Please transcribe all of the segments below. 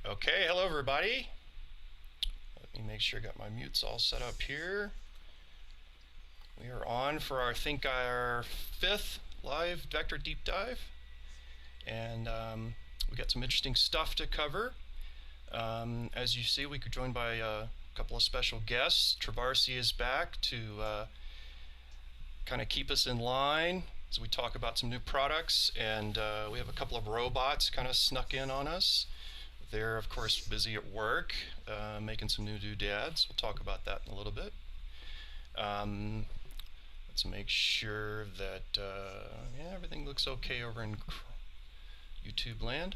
Okay, hello everybody. Let me make sure I got my mutes all set up here. We are on for our fifth live vector deep dive, and we got some interesting stuff to cover. As you see, we could join by a couple of special guests. Trovarsi is back to kind of keep us in line as we talk about some new products, and we have a couple of robots kind of snuck in on us. They're, of course, busy at work, making some new doodads. We'll talk about that in a little bit. Let's make sure that everything looks okay over in YouTube land.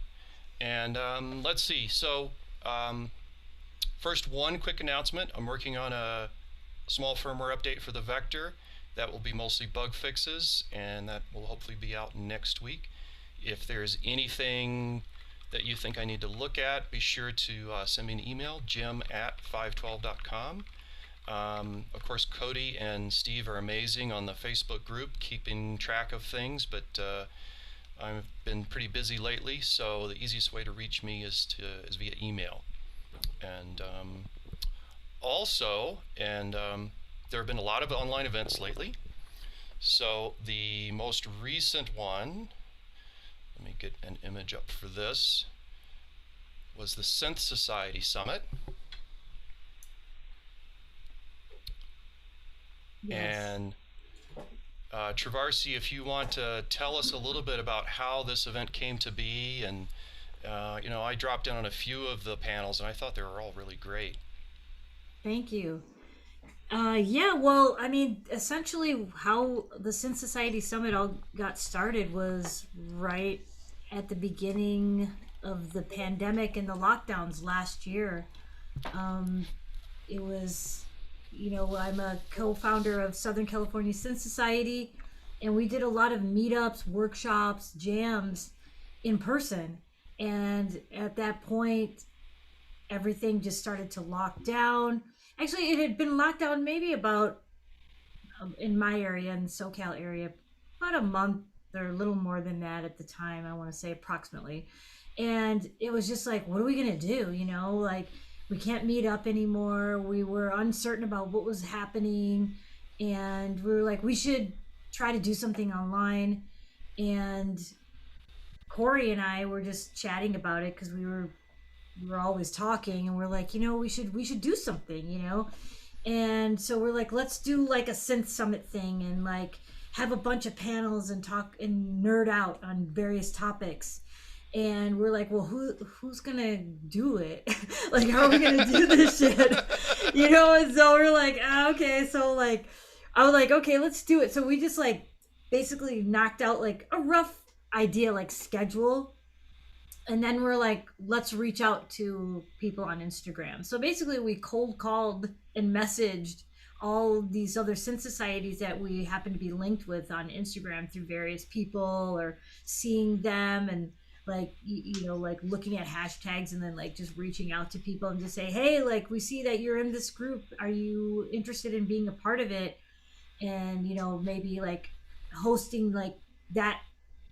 And let's see. So first, one quick announcement. I'm working on a small firmware update for the Vector. That will be mostly bug fixes, and that will hopefully be out next week. If there's anything that you think I need to look at, be sure to send me an email, jim@512.com. Of course, Cody and Steve are amazing on the Facebook group, keeping track of things, but I've been pretty busy lately, so the easiest way to reach me is via email. And there have been a lot of online events lately. So the most recent one, let me get an image up for this, was the Synth Society Summit. Yes. And Trovarsi, if you want to tell us a little bit about how this event came to be, and I dropped in on a few of the panels and I thought they were all really great. Thank you. Essentially how the Synth Society Summit all got started was right at the beginning of the pandemic and the lockdowns last year. It was, I'm a co-founder of Southern California Synth Society, and we did a lot of meetups, workshops, jams in person. And at that point, everything just started to lock down. Actually, it had been locked down maybe about, in my area, in the SoCal area, about a month or a little more than that at the time, I want to say approximately. And it was just like, what are we going to do? We can't meet up anymore. We were uncertain about what was happening. And we were like, we should try to do something online. And Corey and I were just chatting about it because we were always talking, and we're like, we should do something, and so we're like, let's do like a synth summit thing and like have a bunch of panels and talk and nerd out on various topics. And we're like, well, who's gonna do it? Like, how are we gonna do this shit? And so we're like, okay. So like, I was like, okay, let's do it. So we just like basically knocked out like a rough idea, like schedule. And then we're like, let's reach out to people on Instagram. So basically we cold called and messaged all these other synth societies that we happen to be linked with on Instagram through various people, or seeing them, and like, like looking at hashtags, and then like just reaching out to people and just say, hey, like, we see that you're in this group. Are you interested in being a part of it? And, maybe like hosting like that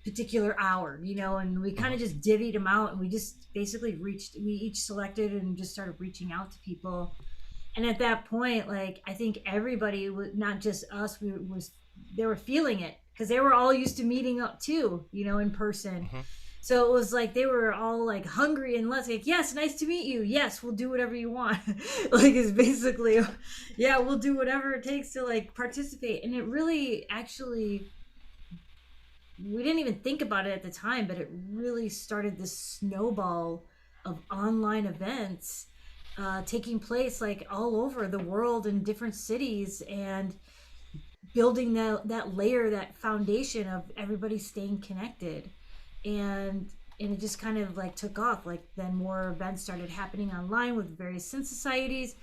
particular hour, and we kind of just divvied them out, and we just basically we each selected and just started reaching out to people. And at that point, like, I think everybody, not just us, they were feeling it, because they were all used to meeting up too, in person. Mm-hmm. So it was like they were all like hungry and less like, yes, nice to meet you. Yes, we'll do whatever you want. Like, it's basically, yeah, we'll do whatever it takes to like participate. And it really actually, we didn't even think about it at the time, but it really started this snowball of online events taking place like all over the world in different cities, and building that layer, that foundation of everybody staying connected. And it just kind of like took off. Like, then more events started happening online with various synth societies.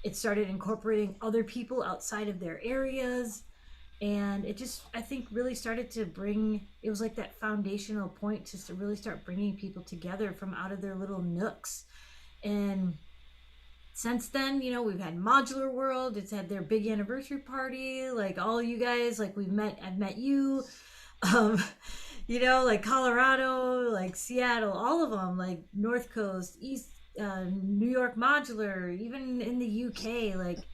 It started incorporating other people outside of their areas. And it just, I think, really started to it was like that foundational point to really start bringing people together from out of their little nooks. And since then, we've had Modular World. It's had their big anniversary party. Like, all you guys, like, I've met you. Like Colorado, like Seattle, all of them, like North Coast, East New York Modular, even in the UK, like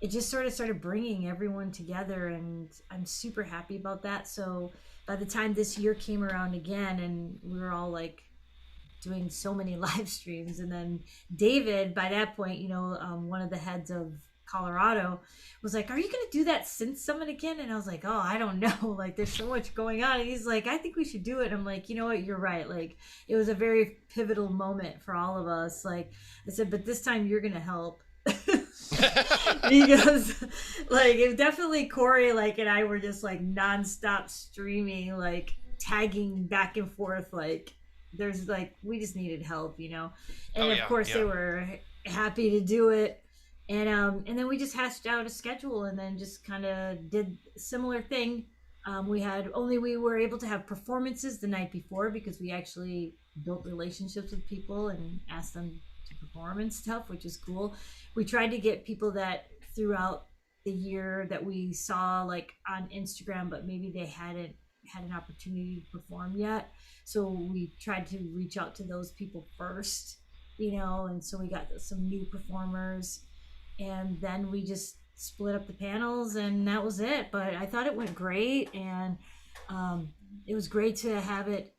it just sort of started bringing everyone together, and I'm super happy about that. So by the time this year came around again, and we were all like doing so many live streams, and then David, by that point, one of the heads of Colorado, was like, "Are you going to do that Synth Summit again?" And I was like, "Oh, I don't know. Like, there's so much going on." And he's like, "I think we should do it." And I'm like, "You know what? You're right. Like, it was a very pivotal moment for all of us." Like I said, but this time you're going to help. Because like it definitely Corey like and I were just like nonstop streaming, like tagging back and forth, like there's like we just needed help. Oh And of yeah, course they yeah. were happy to do it. And then we just hashed out a schedule and then just kind of did a similar thing. We were able to have performances the night before because we actually built relationships with people and asked them to perform and stuff, which is cool. We tried to get people that throughout the year that we saw like on Instagram, but maybe they hadn't had an opportunity to perform yet. So we tried to reach out to those people first. And so we got some new performers, and then we just split up the panels, and that was it. But I thought it went great, and um, it was great to have it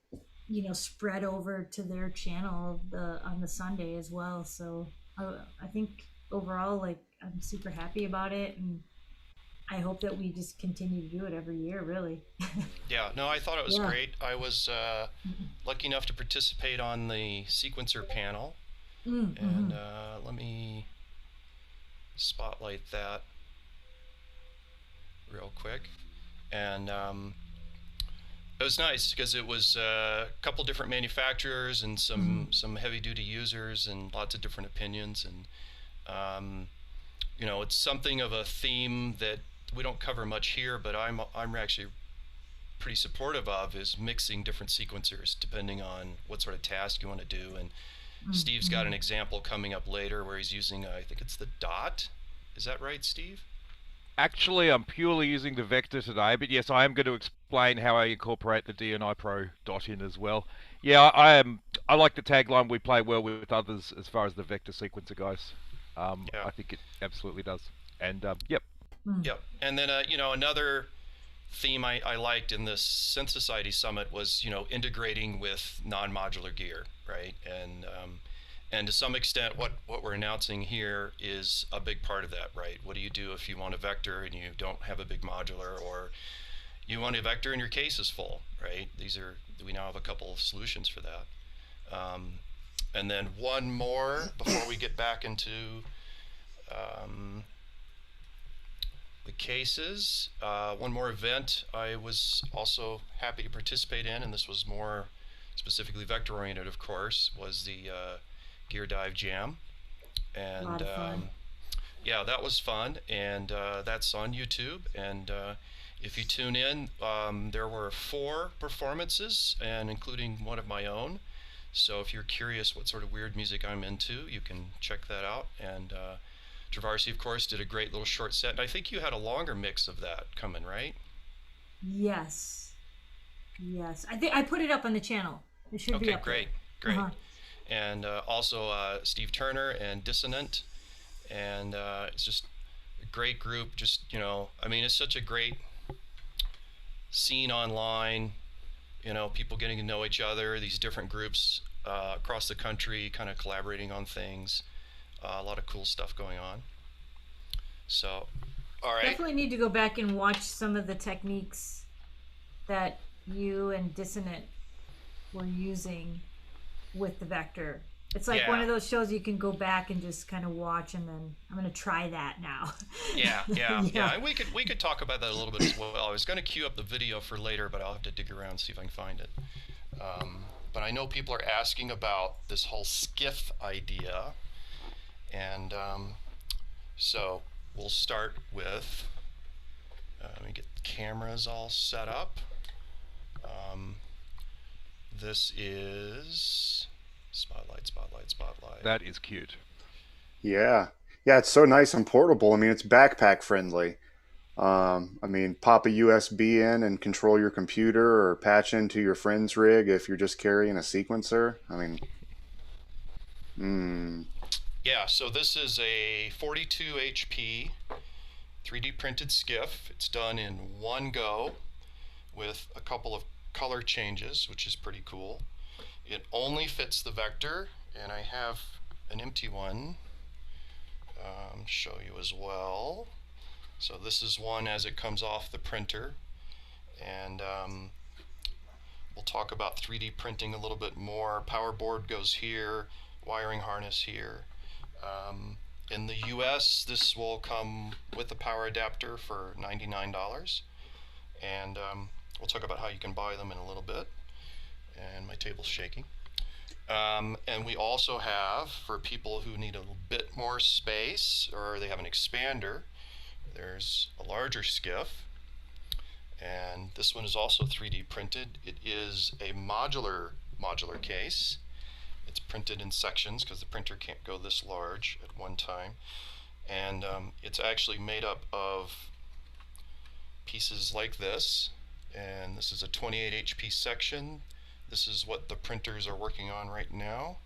spread over to their channel on the Sunday as well. So I think overall, like, I'm super happy about it, and I hope that we just continue to do it every year, really. Yeah, no, I thought it was Yeah. great. I was lucky enough to participate on the sequencer panel, and Mm-hmm. let me spotlight that real quick. And it was nice because it was a couple different manufacturers and Mm-hmm. some heavy duty users and lots of different opinions. And it's something of a theme that we don't cover much here, but I'm actually pretty supportive of, is mixing different sequencers depending on what sort of task you want to do. And Steve's got Mm-hmm. an example coming up later where he's using, I think it's the dot. Is that right, Steve? Actually, I'm purely using the vector today, but yes, I am going to explain how I incorporate the DNI Pro dot in as well. Yeah, I am. I like the tagline, "We play well with others," as far as the vector sequencer goes. Yeah. I think it absolutely does. And yep, Mm-hmm. Yep. And then, another theme I liked in this Synth Society Summit was, integrating with non-modular gear, right? And to some extent, what we're announcing here is a big part of that, right? What do you do if you want a vector and you don't have a big modular, or you want a vector and your case is full, right? We now have a couple of solutions for that. Um, and then one more before we get back into um, the cases. One more event I was also happy to participate in, and this was more specifically vector oriented, of course, was the Gear Dive Jam. A And lot of fun. yeah, that was fun, and that's on YouTube. And if you tune in, there were 4 performances, and including one of my own. So if you're curious what sort of weird music I'm into, you can check that out. And Trovarsi, of course, did a great little short set, and I think you had a longer mix of that coming, right? Yes. Yes. I think I put it up on the channel. It should be Okay, up there. great, great. Uh-huh. And also Steve Turner and Dissonant, and it's just a great group. Just I mean, it's such a great scene online. People getting to know each other. These different groups across the country, kind of collaborating on things. A lot of cool stuff going on. So, all right. Definitely need to go back and watch some of the techniques that you and Dissonant were using with the vector. It's like one Yeah, of those shows you can go back and just kind of watch, and then I'm gonna try that now. yeah, yeah, Yeah. yeah. And we could talk about that a little bit as well. I was going to queue up the video for later, but I'll have to dig around and see if I can find it. But I know people are asking about this whole Skiff idea, and so we'll start with. Let me get the cameras all set up. Um, this is spotlight, spotlight, spotlight. that is cute. Yeah. Yeah, it's so nice and portable. I mean, it's backpack friendly. I mean, pop a USB in and control your computer or patch into your friend's rig if you're just carrying a sequencer. I mean, Mm. Yeah, so this is a 42 HP 3D printed skiff. It's done in one go with a couple of color changes, which is pretty cool. It only fits the vector, and I have an empty one show you as well. So this is one as it comes off the printer, and we'll talk about 3D printing a little bit more. Power board goes here, wiring harness here. In the US, this will come with a power adapter for $99, and we'll talk about how you can buy them in a little bit. And my table's shaking. And we also have, for people who need a little bit more space or they have an expander, there's a larger skiff. And this one is also 3D printed. It is a modular case. It's printed in sections because the printer can't go this large at one time. And it's actually made up of pieces like this. And this is a 28 HP section. This is what the printers are working on right now.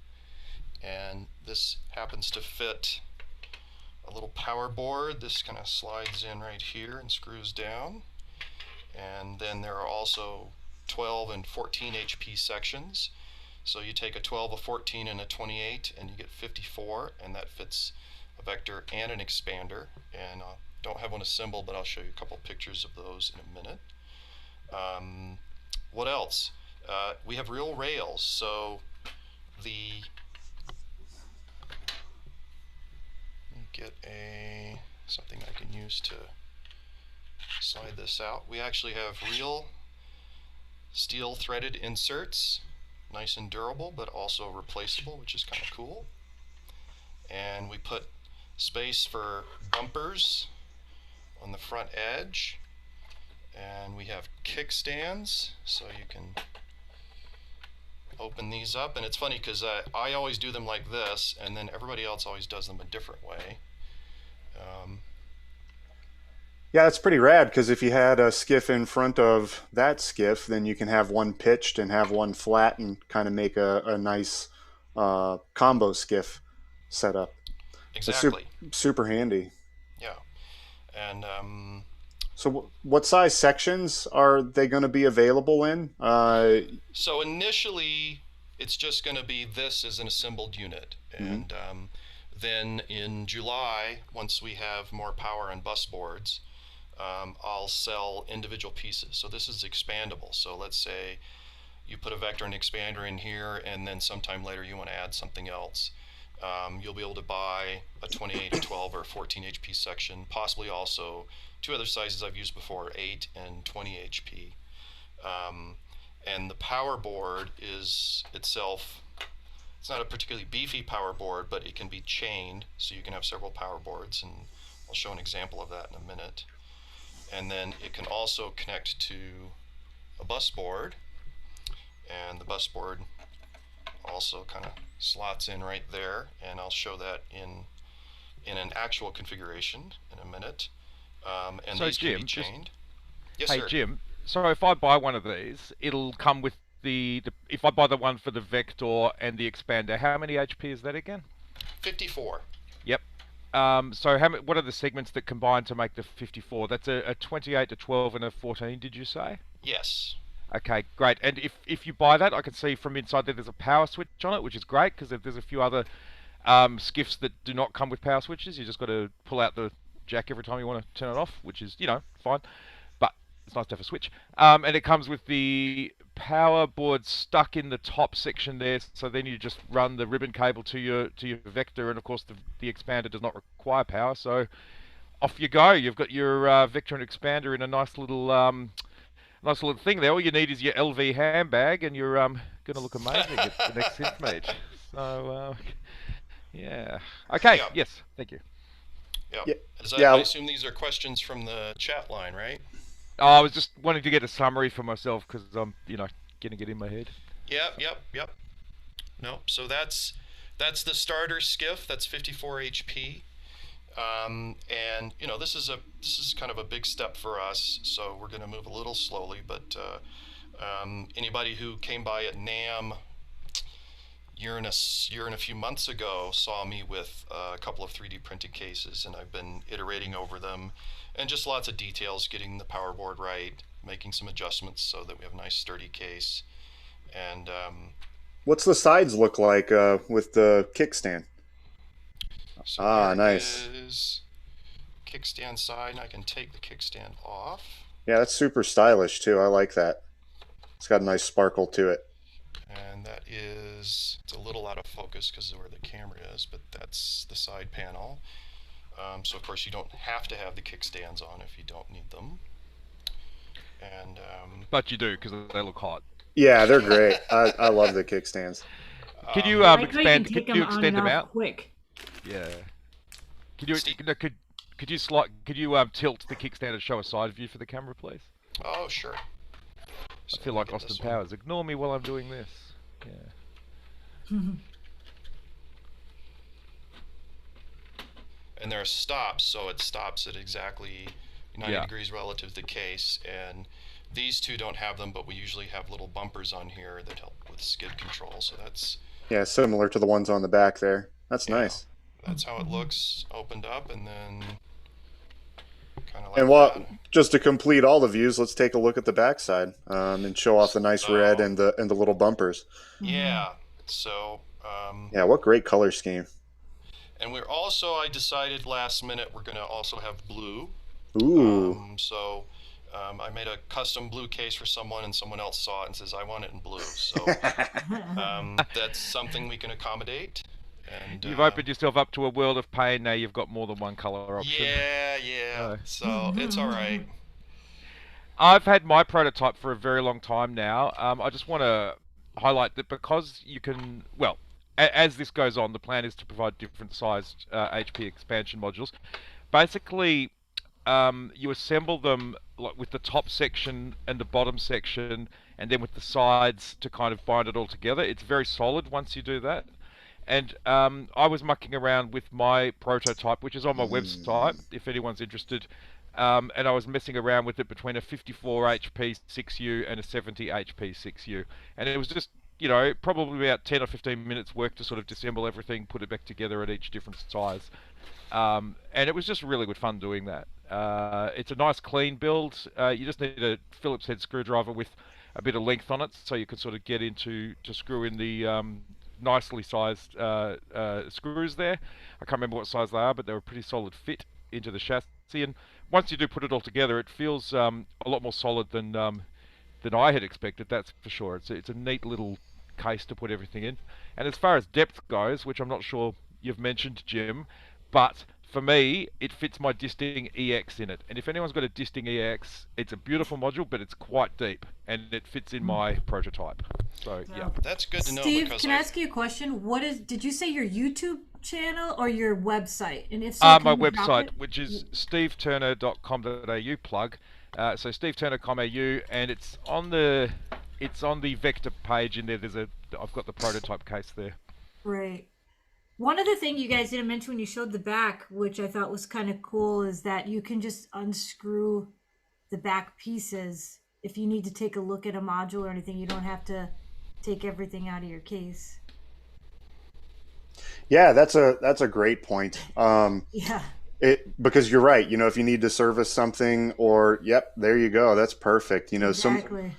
And this happens to fit a little power board. This kind of slides in right here and screws down. And then there are also 12 and 14 HP sections. So you take a 12, a 14, and a 28, and you get 54, and that fits a vector and an expander. And I don't have one assembled, but I'll show you a couple pictures of those in a minute. What else? We have real rails. So let me get something I can use to slide this out. We actually have real steel threaded inserts, nice and durable, but also replaceable, which is kind of cool. And we put space for bumpers on the front edge, and we have kickstands, so you can open these up. And it's funny because I always do them like this, and then everybody else always does them a different way. Yeah, it's pretty rad because if you had a skiff in front of that skiff, then you can have one pitched and have one flat and kind of make a nice combo skiff setup. That's Exactly. super handy. Yeah. And So, what size sections are they going to be available in? so initially, it's just going to be this as an assembled unit. And then in July, once we have more power and bus boards, I'll sell individual pieces. So this is expandable. So let's say you put a vector and expander in here, and then sometime later you want to add something else. You'll be able to buy a 28, a 12, or 14 HP section, possibly also two other sizes I've used before, 8 and 20 HP. And the power board is itself, it's not a particularly beefy power board, but it can be chained, so you can have several power boards, and I'll show an example of that in a minute. And then it can also connect to a bus board, and the bus board also kind of slots in right there, and I'll show that in an actual configuration in a minute. And So these can Jim, be chained. Yes, hey sir. Jim, so if I buy one of these, it'll come with the if I buy the one for the Vector and the expander, how many HP is that again? 54. Yep. So what are the segments that combine to make the 54? That's a 28, a 12, and a 14, did you say? Yes. Okay, great. And if you buy that, I can see from inside there's a power switch on it, which is great because there's a few other skiffs that do not come with power switches. You just got to pull out the jack every time you want to turn it off, which is, fine. But it's nice to have a switch. And it comes with the power board stuck in the top section there, so then you just run the ribbon cable to your Vector, and of course the expander does not require power, so off you go. You've got your Vector and expander in a nice little thing there. All you need is your LV handbag, and you're going to look amazing at the next Synth meet. So, yeah. Okay, Yeah. yes, thank you. Yeah. Yeah. I Yeah. assume these are questions from the chat line, right? I was just wanting to get a summary for myself because I'm, getting it in my head. Yep. Nope. So that's the starter skiff. That's 54 HP. And this is kind of a big step for us. So we're going to move a little slowly. But anybody who came by at NAMM year and a few months ago saw me with a couple of 3D printed cases, and I've been iterating over them, and just lots of details, getting the power board right, making some adjustments so that we have a nice sturdy case. And What's the sides look like with the kickstand? so Ah, here nice. is kickstand side, and I can take the kickstand off. Yeah, that's super stylish too. I like that. It's got a nice sparkle to it. And that is, it's a little out of focus because of where the camera is, but that's the side panel. So of course you don't have to have the kickstands on if you don't need them. And But you do, because they look hot. Yeah, they're great. I love the kickstands. Can you I like how you can expand? take Can them you on extend and them off out? quick. Yeah. Could you Steve. no, could you tilt the kickstand and show a side view for the camera, please? oh, sure. So I feel let me like get Austin this one. Powers. Ignore me while I'm doing this. Yeah. And there are stops, so it stops at exactly 90 Yeah. degrees relative to the case. And these two don't have them, but we usually have little bumpers on here that help with skid control. So Yeah, similar to the ones on the back there. That's yeah, nice. that's how it looks opened up, and then kind of And like that. just to complete all the views, let's take a look at the backside and show off the nice red So and the little bumpers. yeah, so Yeah, what great color scheme. and we're also, I decided last minute we're gonna also have blue. Ooh. So I made a custom blue case for someone, and someone else saw it and says I want it in blue. So that's something we can accommodate. And You've opened yourself up to a world of pain. Now you've got more than one color option. yeah. So it's all right. I've had my prototype for a very long time now. I just want to highlight that because you can, well, as this goes on, the plan is to provide different sized HP expansion modules. Basically, you assemble them like with the top section and the bottom section, and then with the sides to kind of bind it all together. It's very solid once you do that. And I was mucking around with my prototype, which is on my website, if anyone's interested. And I was messing around with it between a 54 HP 6U and a 70 HP 6U. And it was just, probably about 10 or 15 minutes work to sort of disassemble everything, put it back together at each different size. And it was just really good fun doing that. It's a nice clean build. You just need a Phillips head screwdriver with a bit of length on it, so you can sort of get into to screw in the nicely sized screws there. I can't remember what size they are, but they're a pretty solid fit into the chassis. And once you do put it all together, it feels a lot more solid than I had expected. That's for sure. It's a neat little case to put everything in. And as far as depth goes, which I'm not sure you've mentioned, Jim, but for me, it fits my Disting EX in it. And if anyone's got a Disting EX, it's a beautiful module, but it's quite deep, and it fits in my prototype. So, yeah. That's good to know. Steve, because can I ask you a question? Did you say your YouTube channel or your website? And if so, My can you drop website, it? which is steveturner.com.au plug. So steveturner.com.au, and it's on the Vector page in there. I've got the prototype case there. Right. One other thing you guys didn't mention when you showed the back, which I thought was kind of cool, is that you can just unscrew the back pieces if you need to take a look at a module or anything. You don't have to take everything out of your case. Yeah, that's a great point. Yeah. Because you're right. If you need to service something, or yep, there you go. That's perfect. Exactly.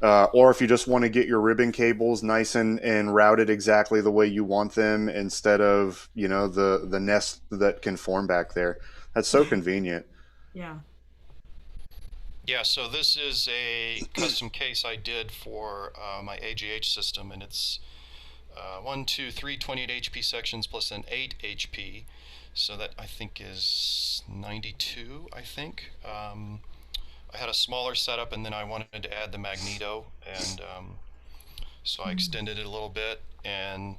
Or if you just want to get your ribbon cables nice and routed exactly the way you want them, instead of the nest that can form back there. That's so convenient. Yeah. Yeah, so this is a custom case I did for my AGH system, and it's 1, 2, 3 28 HP sections plus an 8 HP. So that I think is 92, I think. I had a smaller setup, and then I wanted to add the magneto, and so I extended it a little bit, and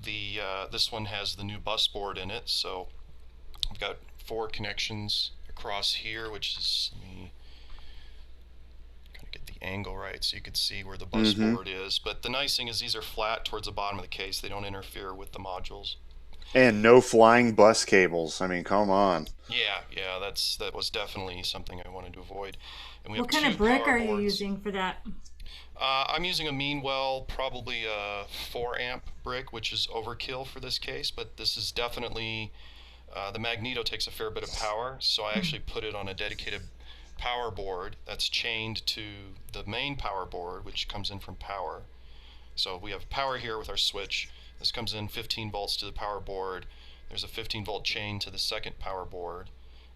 this one has the new bus board in it, so I've got 4 connections across here, which is, let me kind of get the angle right so you can see where the bus board is. But the nice thing is these are flat towards the bottom of the case. They don't interfere with the modules. And no flying bus cables. I mean, come on. Yeah, that was definitely something I wanted to avoid. And we What have kind of 2 brick power are you boards. using for that? I'm using a Meanwell, probably a 4 amp brick, which is overkill for this case, but this is definitely, the magneto takes a fair bit of power, so I actually put it on a dedicated power board that's chained to the main power board, which comes in from power. So we have power here with our switch. This comes in 15 volts to the power board. There's a 15 volt chain to the second power board.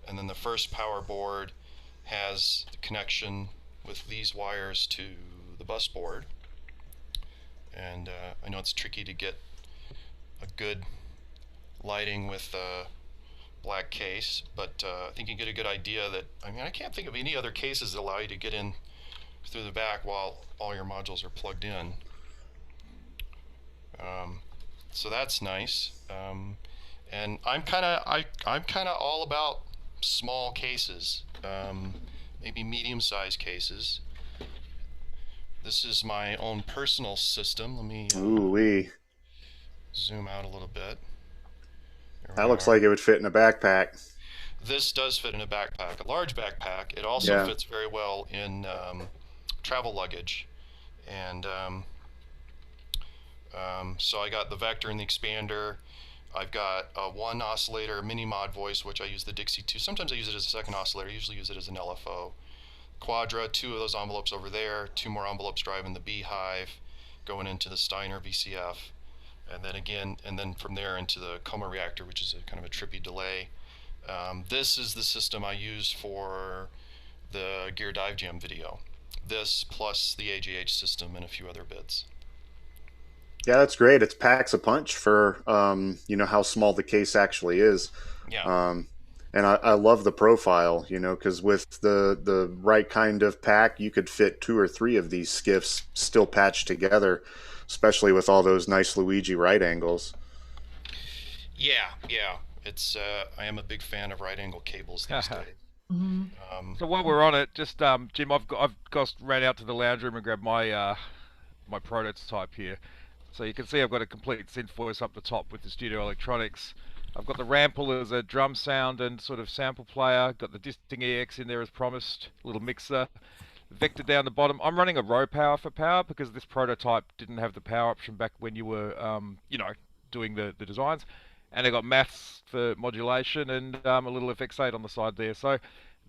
And then the first power board has the connection with these wires to the bus board. And I know it's tricky to get a good lighting with a black case, but I think you get a good idea that, I mean, I can't think of any other cases that allow you to get in through the back while all your modules are plugged in. So that's nice. And I'm kind of all about small cases, maybe medium-sized cases. This is my own personal system. Let me Ooh-wee. zoom out a little bit. That looks like it would fit in a backpack. This does fit in a backpack, a large backpack. It also fits very well in travel luggage. And so I got the vector and the expander. I've got one oscillator, mini mod voice, which I use the Dixie 2. Sometimes I use it as a second oscillator. I usually use it as an LFO. Quadra, 2 of those envelopes over there, 2 more envelopes driving the Beehive, going into the Steiner VCF, and then again, and then from there into the Coma reactor, which is a kind of a trippy delay. This is the system I use for the Gear Dive Jam video. This plus the AGH system and a few other bits. Yeah, that's great. It packs a punch for you know, how small the case actually is. Yeah. And I love the profile, you know, because with the right kind of pack, you could fit 2 or 3 of these skiffs still patched together, especially with all those nice Luigi right angles. Yeah. It's I am a big fan of right angle cables these days. So while we're on it, just Jim, I've ran out to the lounge room and grabbed my my prototype here. So you can see I've got a complete synth voice up the top with the studio electronics. I've got the Rample as a drum sound and sort of sample player. Got the Disting EX in there as promised, little mixer. Vector down the bottom. I'm running a row power for power because this prototype didn't have the power option back when you were, you know, doing the designs. And I got maths for modulation and a little FX8 on the side there. So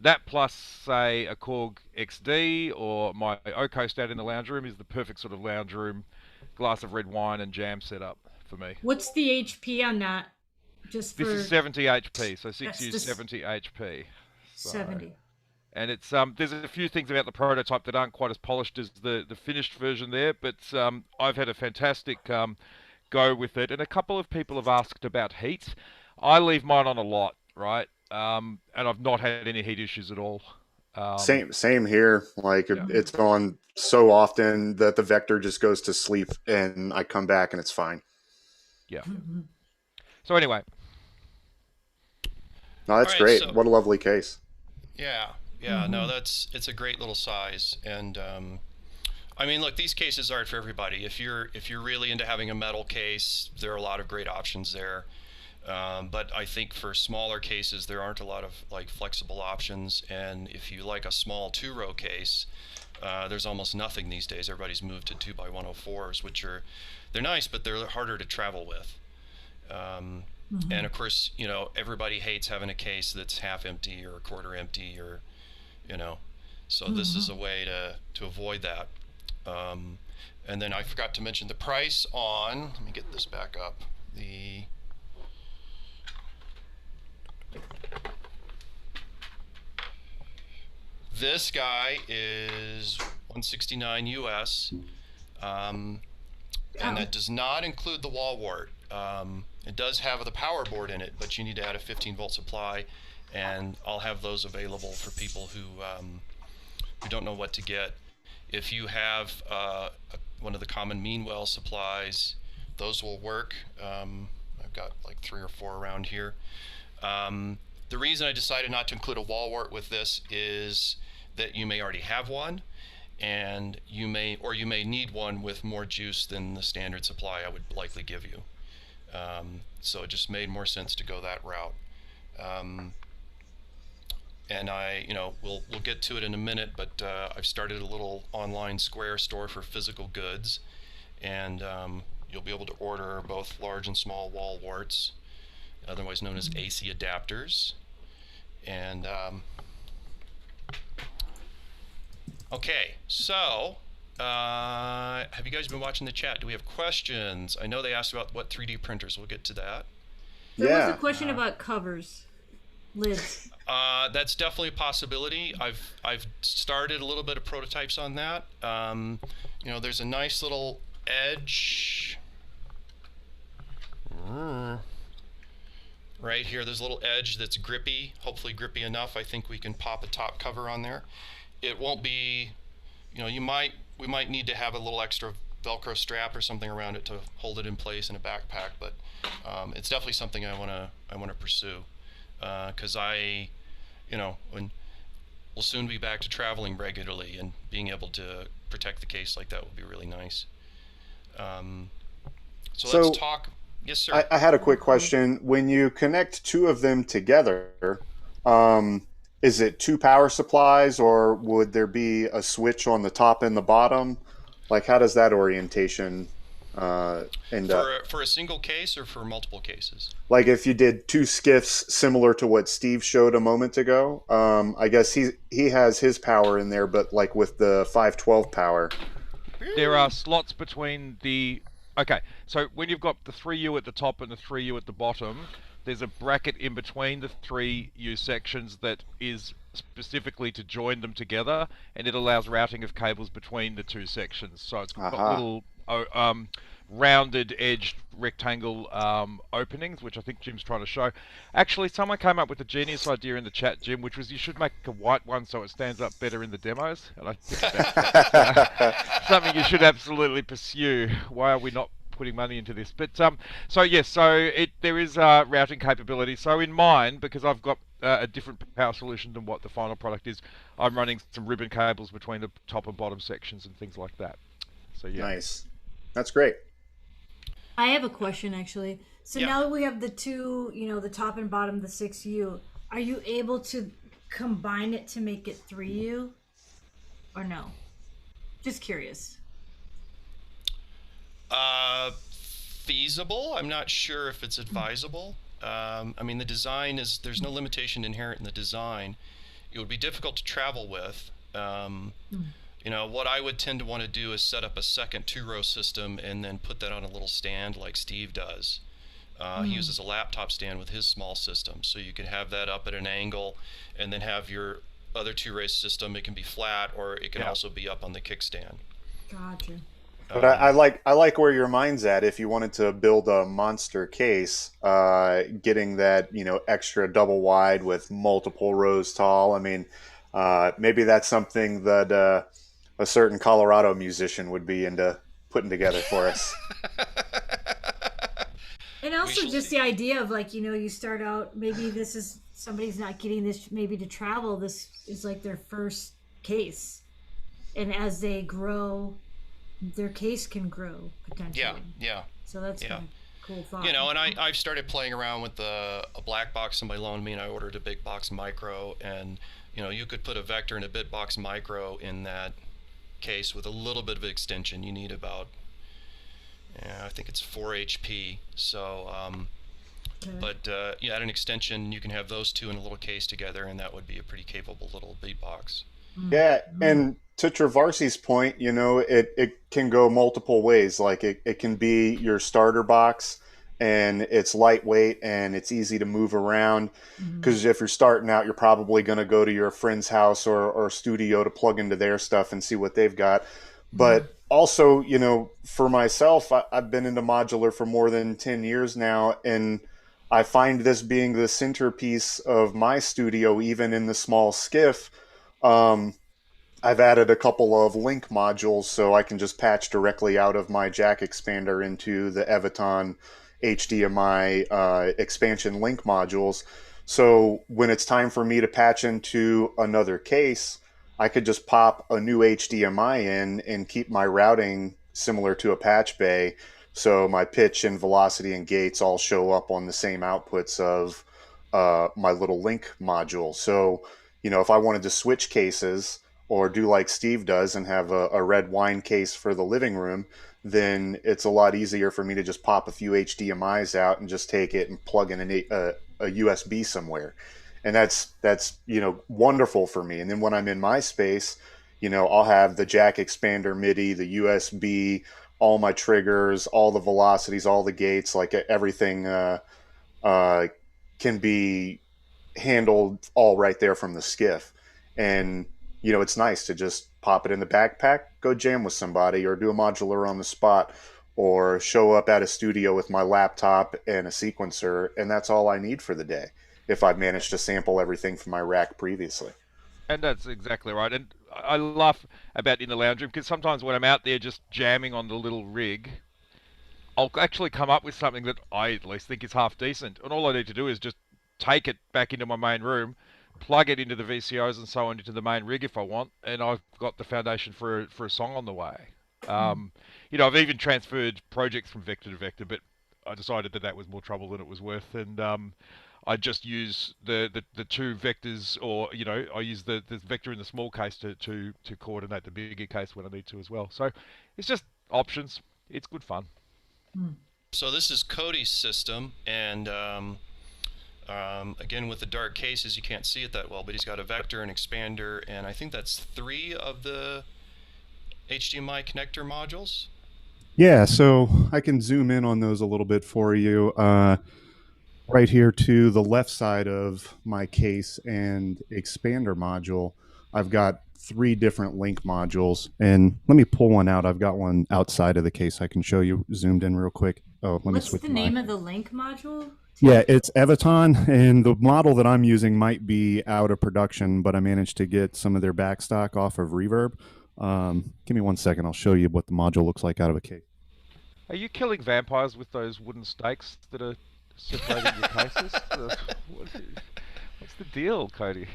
that plus, say, a Korg XD or my Oko stand in the lounge room is the perfect sort of lounge room, glass of red wine and jam setup for me. What's the HP on that? Just for This is 70 HP, so 6 That's use just 70 HP. So, 70. and it's there's a few things about the prototype that aren't quite as polished as the finished version there, but I've had a fantastic go with it, and a couple of people have asked about heat. I leave mine on a lot, right? And I've not had any heat issues at all. Same here. Like it's on so often that the vector just goes to sleep, and I come back and it's fine. Yeah. So anyway, no, that's All right, great. so- What a lovely case. Yeah. No, it's a great little size, and I mean, look, these cases aren't for everybody. If you're really into having a metal case, there are a lot of great options there. But I think for smaller cases, there aren't a lot of like flexible options. And if you like a small 2-row case, there's almost nothing these days. Everybody's moved to 2x104s, which they're nice, but they're harder to travel with. And of course, you know, everybody hates having a case that's half empty or a quarter empty, or, you know, so this is a way to avoid that. And then I forgot to mention the price on, let me get this back up, this guy is $169 US, and that does not include the wall wart. It does have the power board in it, but you need to add a 15-volt supply, and I'll have those available for people who don't know what to get. If you have one of the common Meanwell supplies, those will work. I've got like 3 or 4 around here. The reason I decided not to include a wall wart with this is that you may already have one, and you may need one with more juice than the standard supply I would likely give you. So it just made more sense to go that route. and we'll get to it in a minute, but I've started a little online Square store for physical goods, and you'll be able to order both large and small wall warts, otherwise known as AC adapters. And okay, so have you guys been watching the chat? Do we have questions? I know they asked about what 3D printers. We'll get to that. There was a question about covers, lids. That's definitely a possibility. I've started a little bit of prototypes on that. There's a nice little edge right here. There's a little edge that's grippy, hopefully grippy enough. I think we can pop a top cover on there. It won't be, we might need to have a little extra Velcro strap or something around it to hold it in place in a backpack, but it's definitely something I want to pursue, because we'll soon be back to traveling regularly, and being able to protect the case like that would be really nice. So let's talk. Yes, sir. I had a quick question. When you connect two of them together, is it two power supplies, or would there be a switch on the top and the bottom? Like, how does that orientation end up? For a single case or for multiple cases? Like, if you did two skiffs similar to what Steve showed a moment ago, I guess he has his power in there, but like with the 512 power. There are slots between the... Okay, so when you've got the 3U at the top and the 3U at the bottom, there's a bracket in between the 3U sections that is specifically to join them together, and it allows routing of cables between the two sections. So it's got little rounded edged rectangle openings, which I think Jim's trying to show. Actually, someone came up with a genius idea in the chat, Jim, which was you should make a white one so it stands up better in the demos. And I think that's something you should absolutely pursue. Why are we not putting money into this? But there is routing capability. So in mine, because I've got a different power solution than what the final product is, I'm running some ribbon cables between the top and bottom sections and things like that. So yeah. Nice. That's great. I have a question, actually. So now that we have the two, the top and bottom, the 6U, are you able to combine it to make it 3U? Or no? Just curious. Feasible. I'm not sure if it's advisable. The design is, there's no limitation inherent in the design. It would be difficult to travel with. What I would tend to want to do is set up a second 2-row system and then put that on a little stand like Steve does. He uses a laptop stand with his small system, so you can have that up at an angle and then have your other 2-row system. It can be flat, or it can also be up on the kickstand. Gotcha. But I like where your mind's at. If you wanted to build a monster case, getting that extra double wide with multiple rows tall. Maybe that's something that a certain Colorado musician would be into putting together for us. And also just the idea of you start out, maybe this is, somebody's not getting this maybe to travel. This is like their first case. And as they grow, their case can grow potentially. Yeah. So that's kind of cool thought. And I've started playing around with a black box somebody loaned me, and I ordered a big box micro, and you could put a Vector and a Bitbox micro in that case with a little bit of extension. You need about I think it's 4 HP. So but at an extension you can have those two in a little case together, and that would be a pretty capable little Beatbox. Yeah, and to Trovarsi's point, it can go multiple ways. Like it can be your starter box, and it's lightweight and it's easy to move around, because if you're starting out, you're probably going to go to your friend's house or studio to plug into their stuff and see what they've got. But also, for myself, I've been into modular for more than 10 years now, and I find this being the centerpiece of my studio, even in the small skiff. I've added a couple of link modules so I can just patch directly out of my jack expander into the Ableton HDMI expansion link modules. So when it's time for me to patch into another case, I could just pop a new HDMI in and keep my routing similar to a patch bay. So my pitch and velocity and gates all show up on the same outputs of my little link module. So, if I wanted to switch cases or do like Steve does and have a red wine case for the living room, then it's a lot easier for me to just pop a few HDMI's out and just take it and plug in a USB somewhere. And that's wonderful for me. And then when I'm in my space, I'll have the jack expander MIDI, the USB, all my triggers, all the velocities, all the gates, like everything uh, can be handled all right there from the Skiff. And it's nice to just pop it in the backpack, go jam with somebody, or do a modular on the spot, or show up at a studio with my laptop and a sequencer, and that's all I need for the day if I've managed to sample everything from my rack previously. And that's exactly right. And I laugh about in the lounge room because sometimes when I'm out there just jamming on the little rig, I'll actually come up with something that I at least think is half decent. And all I need to do is just take it back into my main room, plug it into the VCOs and so on into the main rig if I want, and I've got the foundation for a song on the way. I've even transferred projects from vector to vector, but I decided that was more trouble than it was worth, and I just use the two vectors, or I use the vector in the small case to coordinate the bigger case when I need to as well. So it's just options. It's good fun. So this is Cody's system, and again with the dark cases you can't see it that well, but he's got a vector, an expander, and I think that's 3 of the HDMI connector modules. Yeah, so I can zoom in on those a little bit for you. Right here to the left side of my case and expander module, I've got 3 different link modules. And let me pull one out. I've got one outside of the case I can show you zoomed in real quick. Oh, let me switch. What's the name of the link module? Yeah, it's Ableton, and the model that I'm using might be out of production, but I managed to get some of their backstock off of Reverb. Give me 1 second. I'll show you what the module looks like out of a case. Are you killing vampires with those wooden stakes that are separating your cases? What's the deal, Cody?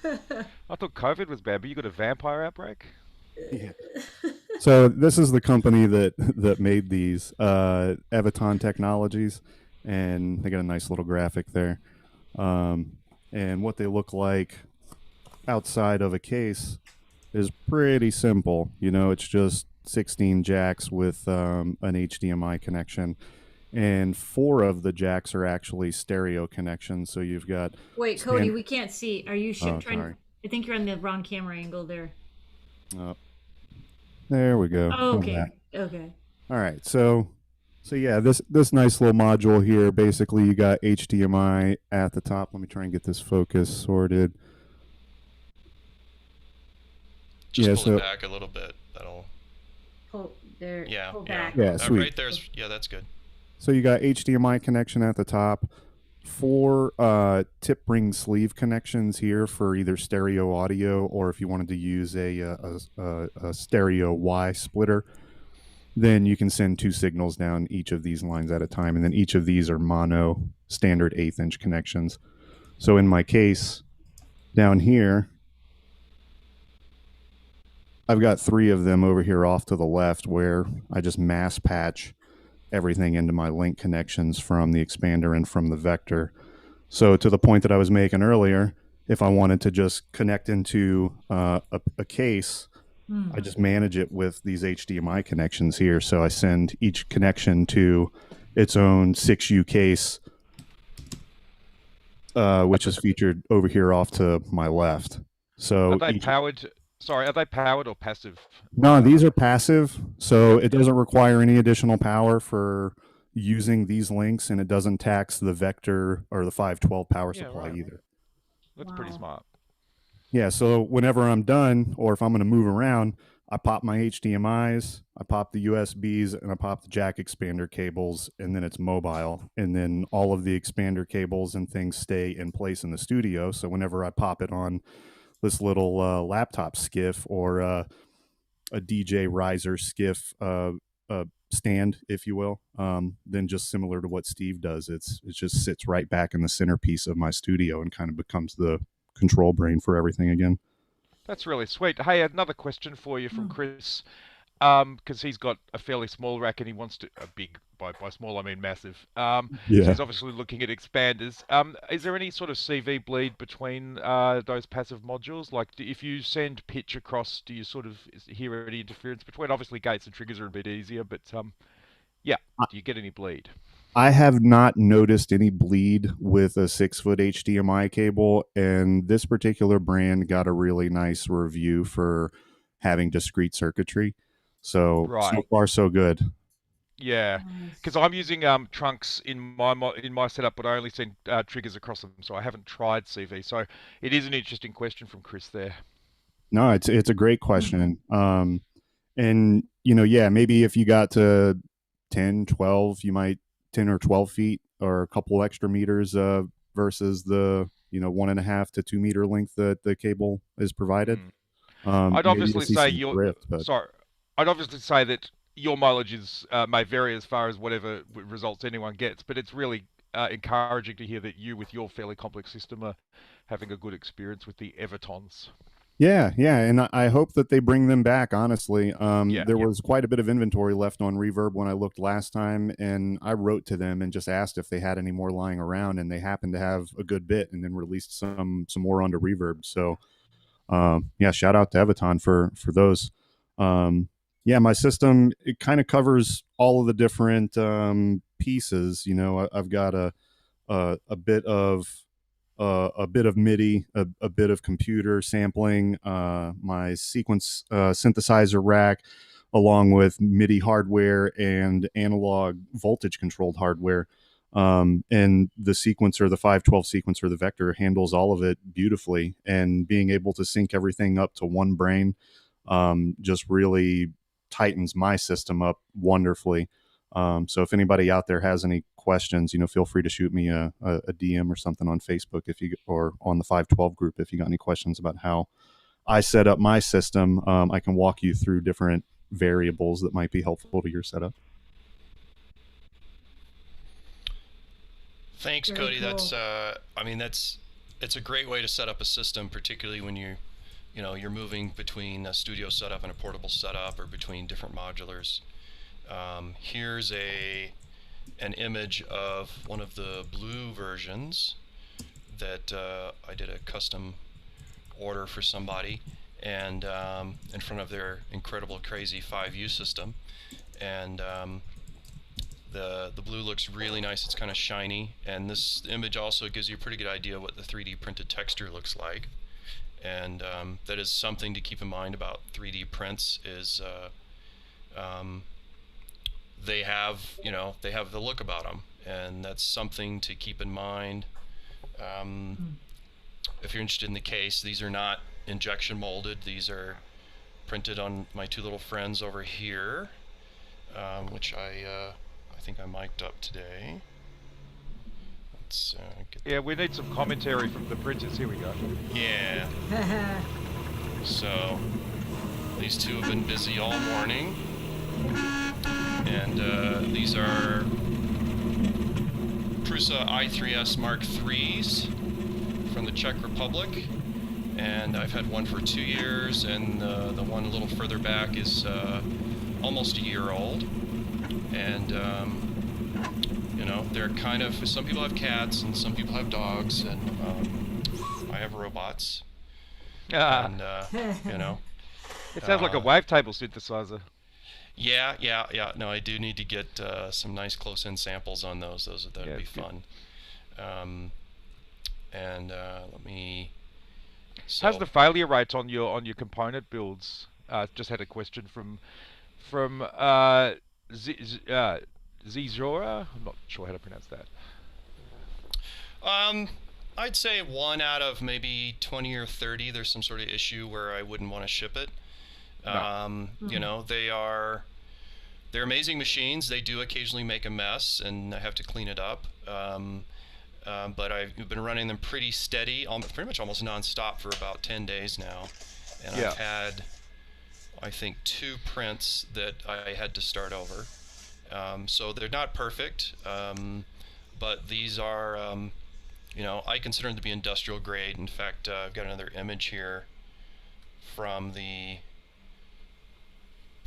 I thought COVID was bad, but you got a vampire outbreak? Yeah. So this is the company that made these, Ableton Technologies, and they got a nice little graphic there. And what they look like outside of a case is pretty simple. It's just 16 jacks with an HDMI connection, and 4 of the jacks are actually stereo connections. So you've got... Wait, Cody, we can't see. Are you trying? Sorry. I think you're on the wrong camera angle there. There we go. Oh, okay. Okay. All right. So yeah, this nice little module here, basically you got HDMI at the top. Let me try and get this focus sorted. Just pull it back a little bit. That'll... Pull there. Yeah. Pull back. Yeah, sweet. Right there's... Yeah, that's good. So you got HDMI connection at the top, 4 tip ring sleeve connections here for either stereo audio, or if you wanted to use a stereo Y splitter, then you can send 2 signals down each of these lines at a time, and then each of these are mono standard 1/8" connections. So in my case down here, I've got 3 of them over here off to the left where I just mass patch everything into my link connections from the expander and from the vector. So to the point that I was making earlier, if I wanted to just connect into a case, I just manage it with these HDMI connections here. So I send each connection to its own 6U case, which is featured over here off to my left. So are they powered? Sorry, are they powered or passive? No, these are passive, so it doesn't require any additional power for using these links, and it doesn't tax the vector or the 512 power supply either. That's pretty smart. Yeah, so whenever I'm done, or if I'm going to move around, I pop my HDMIs, I pop the USBs, and I pop the jack expander cables, and then it's mobile. And then all of the expander cables and things stay in place in the studio, so whenever I pop it on this little laptop Skiff or a DJ riser Skiff stand, if you will, then just similar to what Steve does, it just sits right back in the centerpiece of my studio and kind of becomes the control brain for everything again. That's really sweet. Hey, another question for you from Chris. because he's got a fairly small rack and he wants to a big by small I mean massive. So Yeah. he's obviously looking at expanders. Is there any sort of CV bleed between those passive modules? Like, if you send pitch across, do you sort of hear any interference between? Obviously, gates and triggers are a bit easier, but yeah, do you get any bleed? I have not noticed any bleed with a 6-foot HDMI cable, and this particular brand got a really nice review for having discrete circuitry. So Right. far so good. Yeah, because Nice. I'm using trunks in my setup, but I only send triggers across them, so I haven't tried CV. So it is an interesting question from Chris there. No, it's a great question. And yeah, maybe if you got to 10, 12, you might 10 or 12 feet or a couple extra meters versus the 1.5 to 2 meter length that the cable is provided. Mm. I'd Maybe you'll obviously see say some your drift, but sorry, I'd obviously say that your mileage is may vary as far as whatever results anyone gets, but it's really encouraging to hear that you, with your fairly complex system, are having a good experience with the Evertons. yeah, and I hope that they bring them back. Honestly, Yeah, there yeah. was quite a bit of inventory left on Reverb when I looked last time, and I wrote to them and just asked if they had any more lying around, and they happened to have a good bit, and then released some more onto Reverb. So, yeah, shout out to Evaton for those. Yeah, my system, it kind of covers all of the different pieces. I've got a bit of a bit of MIDI, a bit of computer sampling, my sequence synthesizer rack, along with MIDI hardware and analog voltage controlled hardware. And the sequencer, the 512 sequencer, the Vector, handles all of it beautifully. And being able to sync everything up to one brain just really tightens my system up wonderfully. So if anybody out there has any questions, feel free to shoot me a DM or something on Facebook or on the 512 group if you got any questions about how I set up my system. I can walk you through different variables that might be helpful to your setup. Thanks, Very Cody. cool. It's a great way to set up a system, particularly when you're moving between a studio setup and a portable setup, or between different modulars. Here's an image of one of the blue versions that I did a custom order for somebody, and in front of their incredible, crazy 5U system. And the blue looks really nice. It's kind of shiny, and this image also gives you a pretty good idea what the 3D printed texture looks like. And that is something to keep in mind about 3D prints, is they have the look about them, and that's something to keep in mind. If you're interested in the case, these are not injection molded. These are printed on my two little friends over here, which I think I mic'd up today. Let's get Yeah, we need some commentary from the printers. Here we go. Yeah. So these two have been busy all morning, and these are Prusa i3S Mark IIIs from the Czech Republic, and I've had one for 2 years, and the one a little further back is almost a year old. And they're kind of, some people have cats and some people have dogs, and I have robots. And It sounds like a wavetable synthesizer. Yeah. No, I do need to get some nice close-in samples on those. That'd be fun. Let me. So, How's the failure rate on your component builds? Just had a question from Zizora. I'm not sure how to pronounce that. I'd say 1 out of maybe 20 or 30. There's some sort of issue where I wouldn't want to ship it. No. They're amazing machines. They do occasionally make a mess, and I have to clean it up. But I've been running them pretty steady, pretty much almost non-stop for about 10 days now. And Yeah. I've had, I think, 2 prints that I had to start over. So they're not perfect, but these are, I consider them to be industrial grade. In fact, I've got another image here from the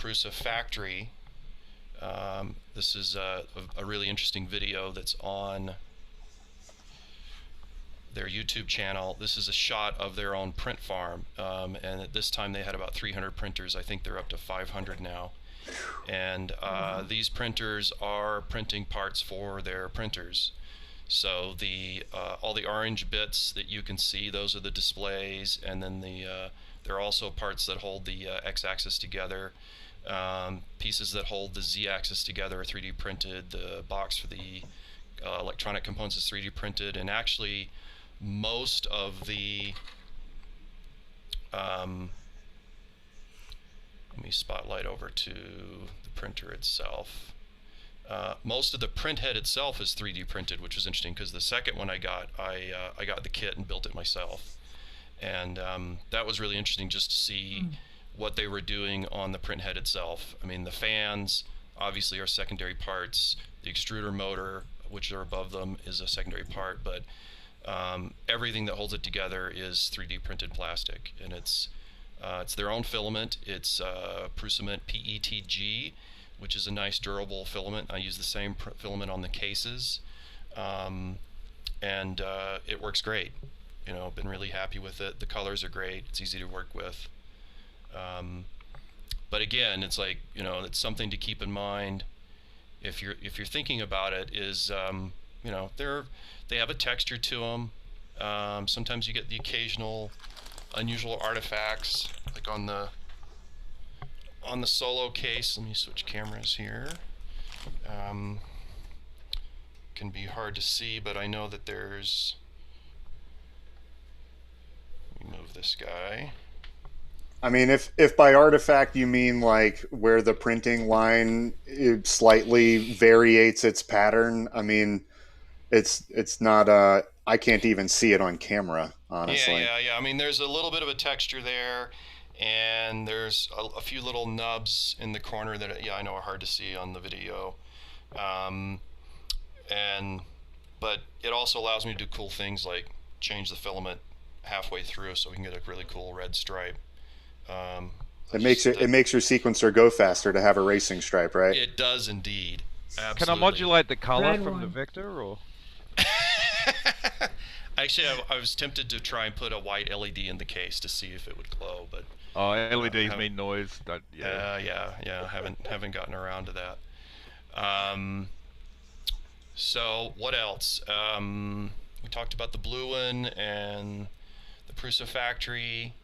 Prusa factory. This is a really interesting video that's on their YouTube channel. This is a shot of their own print farm, and at this time they had about 300 printers. I think they're up to 500 now. And these printers are printing parts for their printers. So the all the orange bits that you can see, those are the displays, and then there are also parts that hold the x-axis together. Pieces that hold the z-axis together are 3D printed. The box for the electronic components is 3D printed, and actually most of the let me spotlight over to the printer itself. Most of the print head itself is 3D printed, which was interesting because the second one I got the kit and built it myself, and that was really interesting just to see what they were doing on the print head itself. I mean, the fans obviously are secondary parts. The extruder motor, which are above them, is a secondary part, but everything that holds it together is 3D printed plastic, and it's their own filament. It's Prusament PETG, which is a nice durable filament. I use the same filament on the cases, and it works great. You know, I've been really happy with it. The colors are great. It's easy to work with. But again, it's like, you know, it's something to keep in mind if you're thinking about it. Is you know, they have a texture to them. Sometimes you get the occasional unusual artifacts, like on the Solo case. Let me switch cameras here. Can be hard to see, but I know that there's. Let me move this guy. I mean, if by artifact you mean like where the printing line slightly variates its pattern, I mean, it's not I can't even see it on camera, honestly. Yeah. I mean, there's a little bit of a texture there, and there's a few little nubs in the corner that I know are hard to see on the video, but it also allows me to do cool things like change the filament halfway through, so we can get a really cool red stripe. It makes your sequencer go faster to have a racing stripe, right? It does indeed. Absolutely. Can I modulate the color Red from one. the vector, or? Actually, I was tempted to try and put a white LED in the case to see if it would glow, but Oh, LEDs mean noise. yeah. Haven't gotten around to that. So what else? We talked about the blue one and the Prusa factory.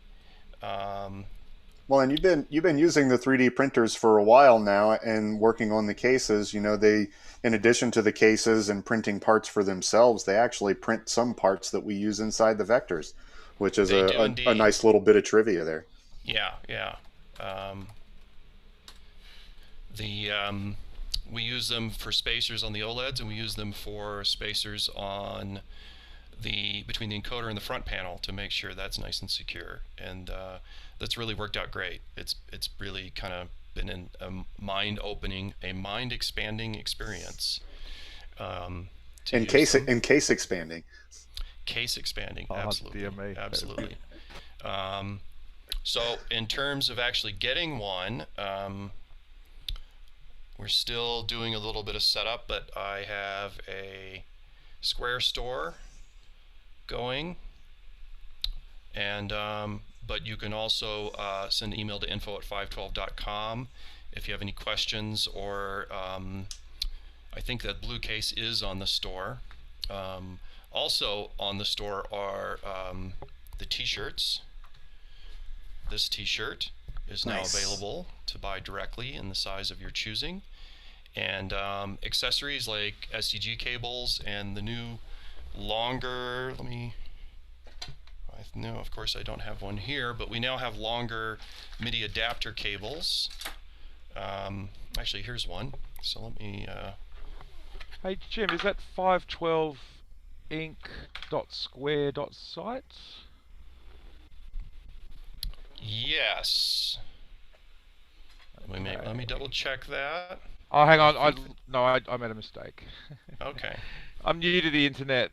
Well, and you've been using the 3D printers for a while now and working on the cases. You know, they, in addition to the cases and printing parts for themselves, they actually print some parts that we use inside the vectors, which is a nice little bit of trivia there. Yeah. We use them for spacers on the OLEDs, and we use them for spacers on between the encoder and the front panel to make sure that's nice and secure, and that's really worked out great. It's really kind of been a mind-opening, a mind-expanding experience. Case expanding. Case expanding, Oh, absolutely, dear me. absolutely. So in terms of actually getting one, we're still doing a little bit of setup, but I have a Square store going, and but you can also send an email to info@512.com if you have any questions, or I think that blue case is on the store. Also on the store are the t-shirts. This t-shirt is now available to buy directly in the size of your choosing, and accessories like SDG cables and the new longer, no, of course I don't have one here, but we now have longer MIDI adapter cables. Actually, here's one. So let me. Hey Jim, is that 512inc.square.site? Yes. Let me double check that. Oh, hang on. I made a mistake. Okay. I'm new to the internet.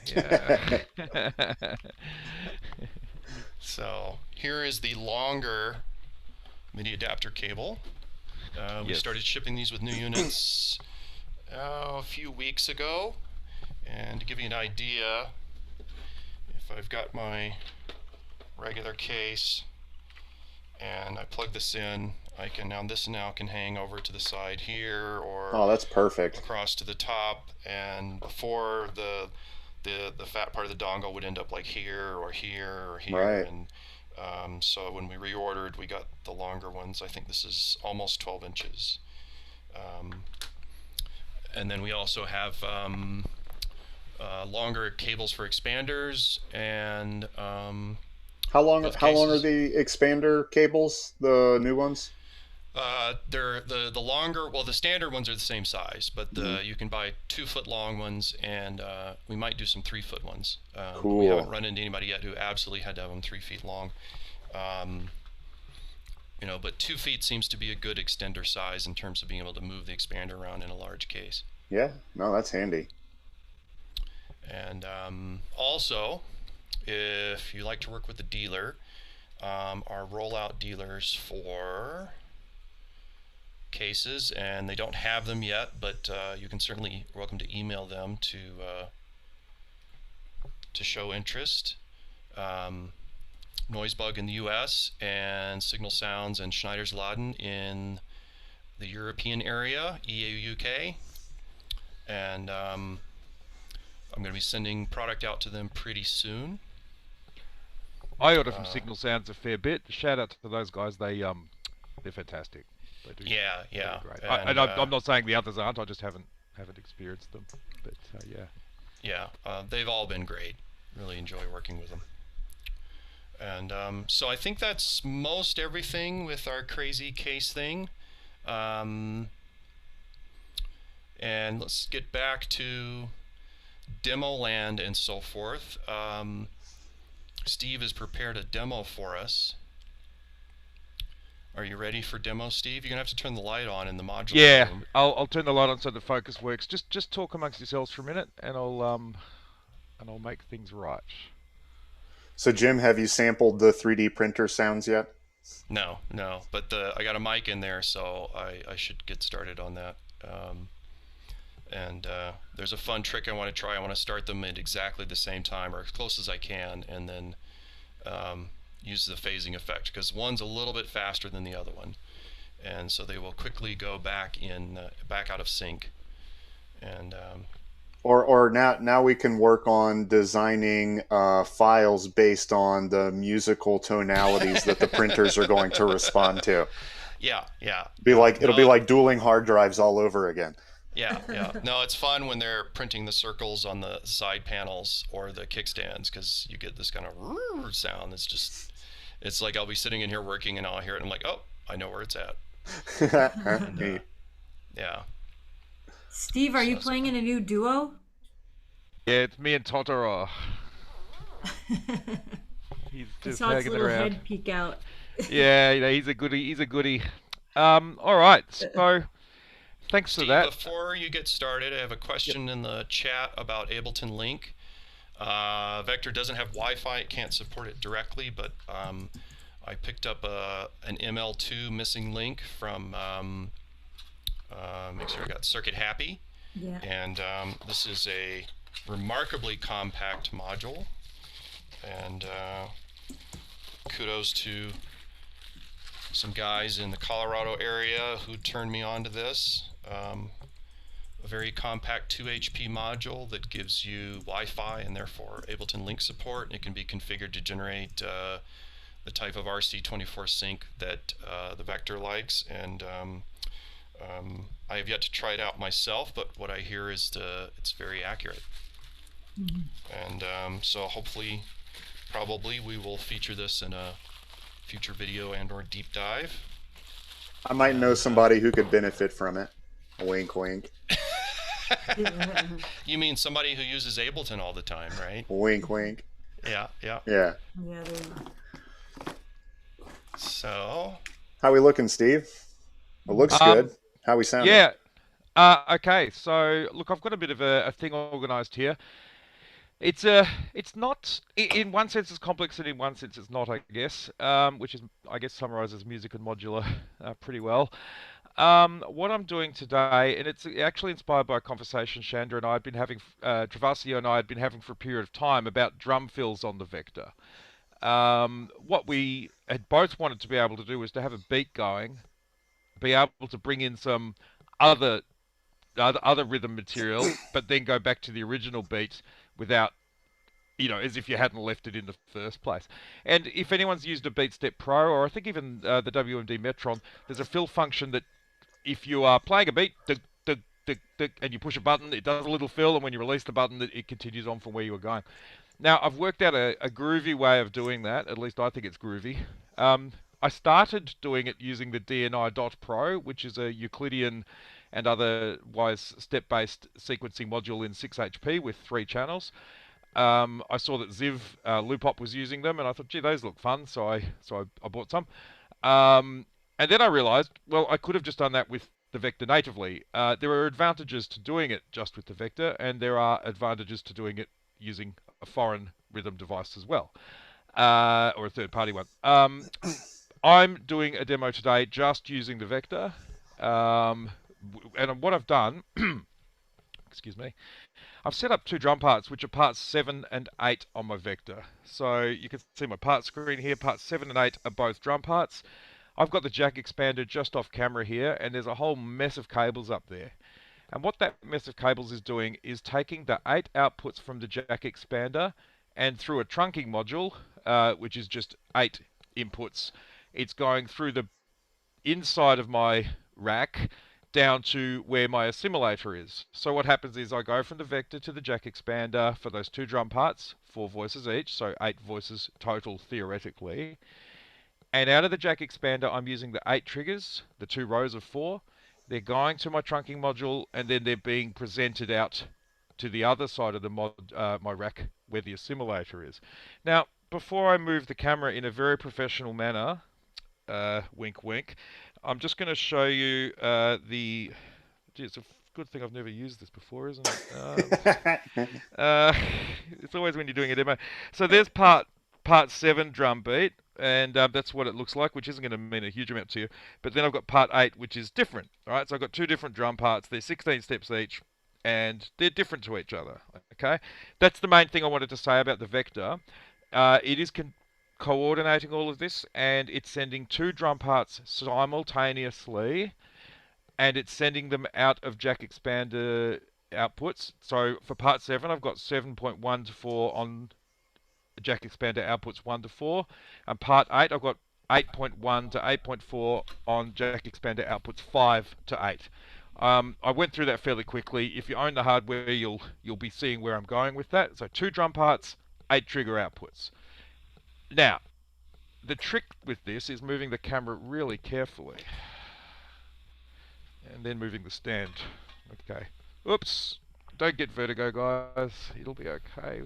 Yeah. So here is the longer MIDI adapter cable. We Yes. started shipping these with new units a few weeks ago. And to give you an idea, if I've got my regular case and I plug this in, I can now can hang over to the side here or Oh, that's perfect. across to the top. And before the fat part of the dongle would end up like here or here or here. Right. And so when we reordered, we got the longer ones. I think this is almost 12 inches. And then we also have longer cables for expanders and How long both are cases. the expander cables, the new ones? They're the longer. Well, the standard ones are the same size, but you can buy 2-foot long ones, and we might do some 3-foot ones. Cool. We haven't run into anybody yet who absolutely had to have them 3 feet long. You know, but 2 feet seems to be a good extender size in terms of being able to move the expander around in a large case. Yeah, no, that's handy. And also, if you like to work with a dealer, our rollout dealers for cases, and they don't have them yet, but you can certainly welcome to email them to show interest. Noisebug in the US and Signal Sounds and Schneider's Laden in the European area, EU UK. And I'm going to be sending product out to them pretty soon. I order from Signal Sounds a fair bit. Shout out to those guys. They're fantastic. They do. Yeah. Great. And, I'm not saying the others aren't. I just haven't experienced them. But yeah. Yeah, they've all been great. Really enjoy working with them. And so I think that's most everything with our crazy case thing. And let's get back to demo land and so forth. Steve has prepared a demo for us. Are you ready for demo, Steve? You're gonna have to turn the light on in the modular room. I'll turn the light on so the focus works. Just talk amongst yourselves for a minute, and I'll make things right. So, Jim, have you sampled the 3D printer sounds yet? No, but I got a mic in there, so I should get started on that. And there's a fun trick I want to try. I want to start them at exactly the same time, or as close as I can, and then use the phasing effect, because one's a little bit faster than the other one, and so they will quickly go back out of sync. And Or now we can work on designing files based on the musical tonalities that the printers are going to respond to. Yeah. It'll be like dueling hard drives all over again. Yeah. No, it's fun when they're printing the circles on the side panels or the kickstands, because you get this kind of sound. It's like I'll be sitting in here working and I'll hear it and I'm like, oh, I know where it's at. And, yeah. Steve, are you playing in a new duo? Yeah, it's me and Totoro. He's I just saw its hanging little around. head peek out. Yeah, he's a goodie. All right, so thanks Steve, for that. before you get started, I have a question in the chat about Ableton Link. Vector doesn't have Wi-Fi; it can't support it directly, but I picked up an ML2 missing link from make sure I got Circuit Happy. Yeah. And this is a remarkably compact module, and kudos to some guys in the Colorado area who turned me on to this. A very compact 2 HP module that gives you Wi-Fi and therefore Ableton Link support, and it can be configured to generate the type of RC24 sync that the Vector likes. And I have yet to try it out myself, but what I hear is it's very accurate. And so hopefully, probably, we will feature this in a future video and or deep dive. I might know somebody who could benefit from it. Wink, wink. You mean somebody who uses Ableton all the time, right? Wink, wink. Yeah. Yeah, there you go. So, How we looking, Steve? It looks good. How we sounding? Yeah. Okay, so look, I've got a bit of a thing organised here. It's not in one sense it's complex and in one sense it's not, I guess. Which is I guess summarizes music and modular pretty well. What I'm doing today, and it's actually inspired by a conversation Chandra and I had been having, Trovarsi and I had been having for a period of time about drum fills on the Vector. What we had both wanted to be able to do was to have a beat going, be able to bring in some other other rhythm material, but then go back to the original beat without, as if you hadn't left it in the first place. And if anyone's used a BeatStep Pro, or I think even the WMD Metron, there's a fill function that if you are playing a beat, and you push a button, it does a little fill, and when you release the button, it continues on from where you were going. Now, I've worked out a groovy way of doing that. At least I think it's groovy. I started doing it using the DNI.Pro, which is a Euclidean and otherwise step-based sequencing module in 6HP with 3 channels. I saw that Ziv Loopop was using them, and I thought, gee, those look fun, so I bought some. And then I realized, well, I could have just done that with the Vector natively. There are advantages to doing it just with the Vector, and there are advantages to doing it using a foreign rhythm device as well, or a third-party one. I'm doing a demo today just using the Vector, and what I've done, excuse me, I've set up 2 drum parts, which are parts 7 and 8 on my Vector. So you can see my part screen here. Parts 7 and 8 are both drum parts. I've got the jack expander just off camera here, and there's a whole mess of cables up there. And what that mess of cables is doing is taking the 8 outputs from the jack expander, and through a trunking module, which is just 8 inputs, it's going through the inside of my rack down to where my assimilator is. So what happens is I go from the Vector to the jack expander for those 2 drum parts, 4 voices each, so 8 voices total theoretically. And out of the jack expander, I'm using the 8 triggers, the 2 rows of 4. They're going to my trunking module, and then they're being presented out to the other side of the my rack where the assimilator is. Now, before I move the camera in a very professional manner, wink wink, I'm just going to show you the... Gee, it's a good thing I've never used this before, isn't it? It's always when you're doing a demo. So there's part 7 drum beat, and that's what it looks like, which isn't going to mean a huge amount to you. But then I've got part 8, which is different. All right, so I've got 2 different drum parts. They're 16 steps each, and they're different to each other. Okay, that's the main thing I wanted to say about the Vector. It is coordinating all of this, and it's sending 2 drum parts simultaneously, and it's sending them out of jack expander outputs. So for part 7, I've got 7.1 to 4 on jack expander outputs 1 to 4, and part 8 I've got 8.1 to 8.4 on jack expander outputs 5 to 8. I went through that fairly quickly. If you own the hardware, you'll be seeing where I'm going with that. So 2 drum parts, 8 trigger outputs. Now, the trick with this is moving the camera really carefully, and then moving the stand. Okay. Oops. Don't get vertigo, guys. It'll be okay.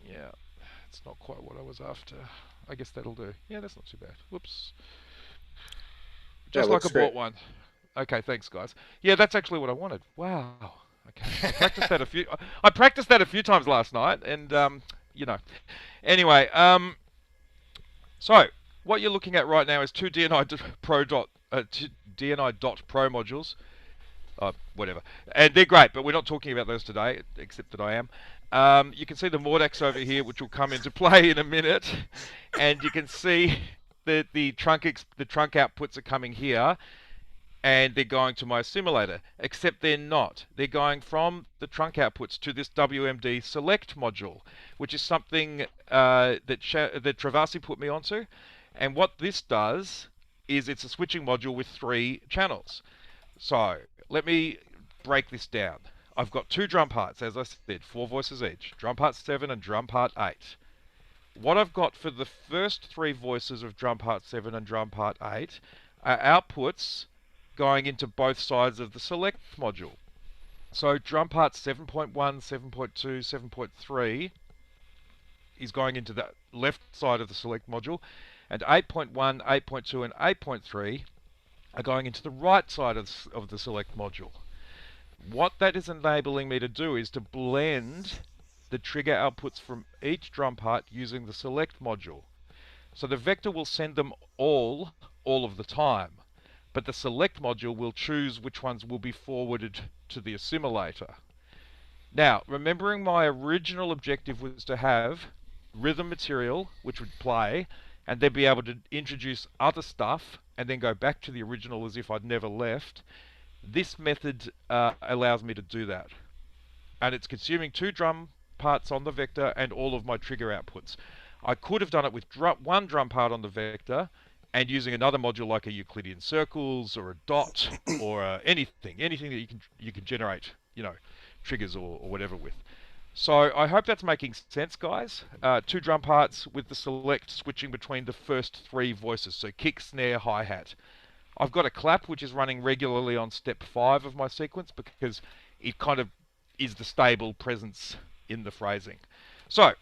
Yeah, it's not quite what I was after. I guess that'll do. Yeah, that's not too bad. Whoops. Just like I bought one. Okay, thanks, guys. Yeah, that's actually what I wanted. Wow. Okay. I practiced that a few times last night, and Anyway, so what you're looking at right now is 2 DNI.Pro modules. Whatever. And they're great, but we're not talking about those today, except that I am. You can see the Mordax over here, which will come into play in a minute. And you can see that the trunk outputs are coming here, and they're going to my assimilator, except they're not. They're going from the trunk outputs to this WMD select module, which is something that Trovarsi put me onto. And what this does is it's a switching module with 3 channels. So let me break this down. I've got 2 drum parts, as I said, 4 voices each, drum part 7 and drum part 8. What I've got for the first 3 voices of drum part 7 and drum part 8 are outputs going into both sides of the select module. So drum part 7.1, 7.2, 7.3 is going into the left side of the select module, and 8.1, 8.2 and 8.3 are going into the right side of the select module. what that is enabling me to do is to blend the trigger outputs from each drum part using the select module. So the vector will send them all of the time, but the select module will choose which ones will be forwarded to the assimilator. Now, remembering my original objective was to have rhythm material, which would play, and then be able to introduce other stuff, and then go back to the original as if I'd never left. This method allows me to do that. And it's consuming 2 drum parts on the vector and all of my trigger outputs. I could have done it with one drum part on the vector and using another module like a Euclidean circles or a dot or anything that you can generate, triggers or whatever with. So I hope that's making sense, guys. 2 drum parts with the select switching between the first 3 voices, so kick, snare, hi-hat. I've got a clap which is running regularly on step 5 of my sequence because it kind of is the stable presence in the phrasing. So,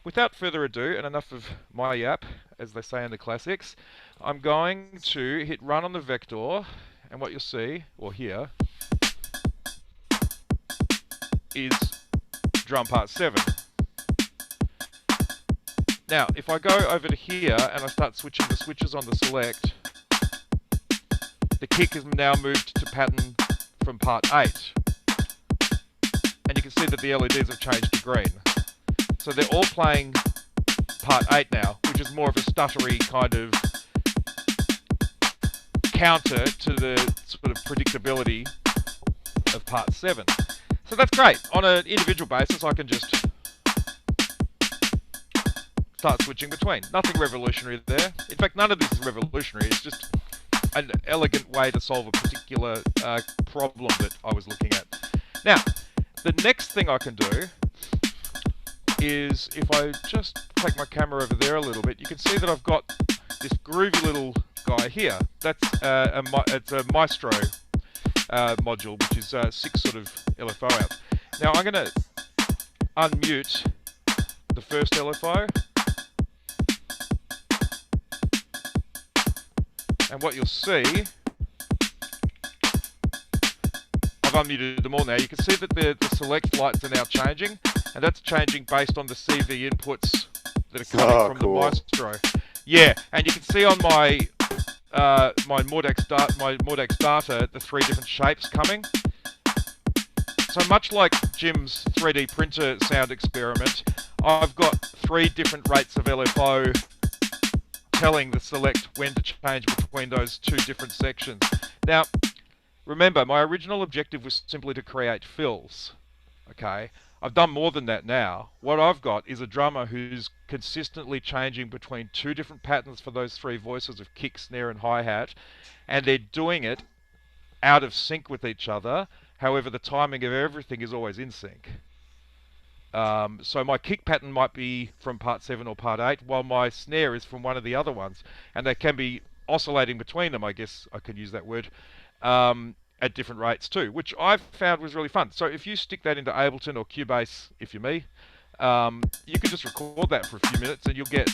without further ado, and enough of my yap, as they say in the classics, I'm going to hit run on the vector, and what you'll see, or hear, is drum part 7. Now, if I go over to here and I start switching the switches on the select, the kick has now moved to pattern from part 8. And you can see that the LEDs have changed to green. So they're all playing part 8 now, which is more of a stuttery kind of counter to the sort of predictability of part 7. So that's great. On an individual basis, I can just start switching between. Nothing revolutionary there. In fact, none of this is revolutionary. It's just an elegant way to solve a particular problem that I was looking at. Now, the next thing I can do is, if I just take my camera over there a little bit, you can see that I've got this groovy little guy here. That's it's a Maestro module, which is 6 sort of LFO out. Now I'm going to unmute the first LFO, and what you'll see, I've unmuted them all now. You can see that the select lights are now changing, and that's changing based on the CV inputs that are coming from cool. the Maestro. Yeah, and you can see on my my Mordex data the 3 different shapes coming. So much like Jim's 3D printer sound experiment, I've got 3 different rates of LFO telling the select when to change between those 2 different sections. Now, remember, my original objective was simply to create fills. Okay, I've done more than that now. What I've got is a drummer who's consistently changing between 2 different patterns for those 3 voices of kick, snare, and hi-hat, and they're doing it out of sync with each other. However, the timing of everything is always in sync. So my kick pattern might be from part 7 or part 8, while my snare is from one of the other ones, and they can be oscillating between them, I guess I could use that word, at different rates too, which I've found was really fun. So if you stick that into Ableton or Cubase, if you're me, you can just record that for a few minutes and you'll get,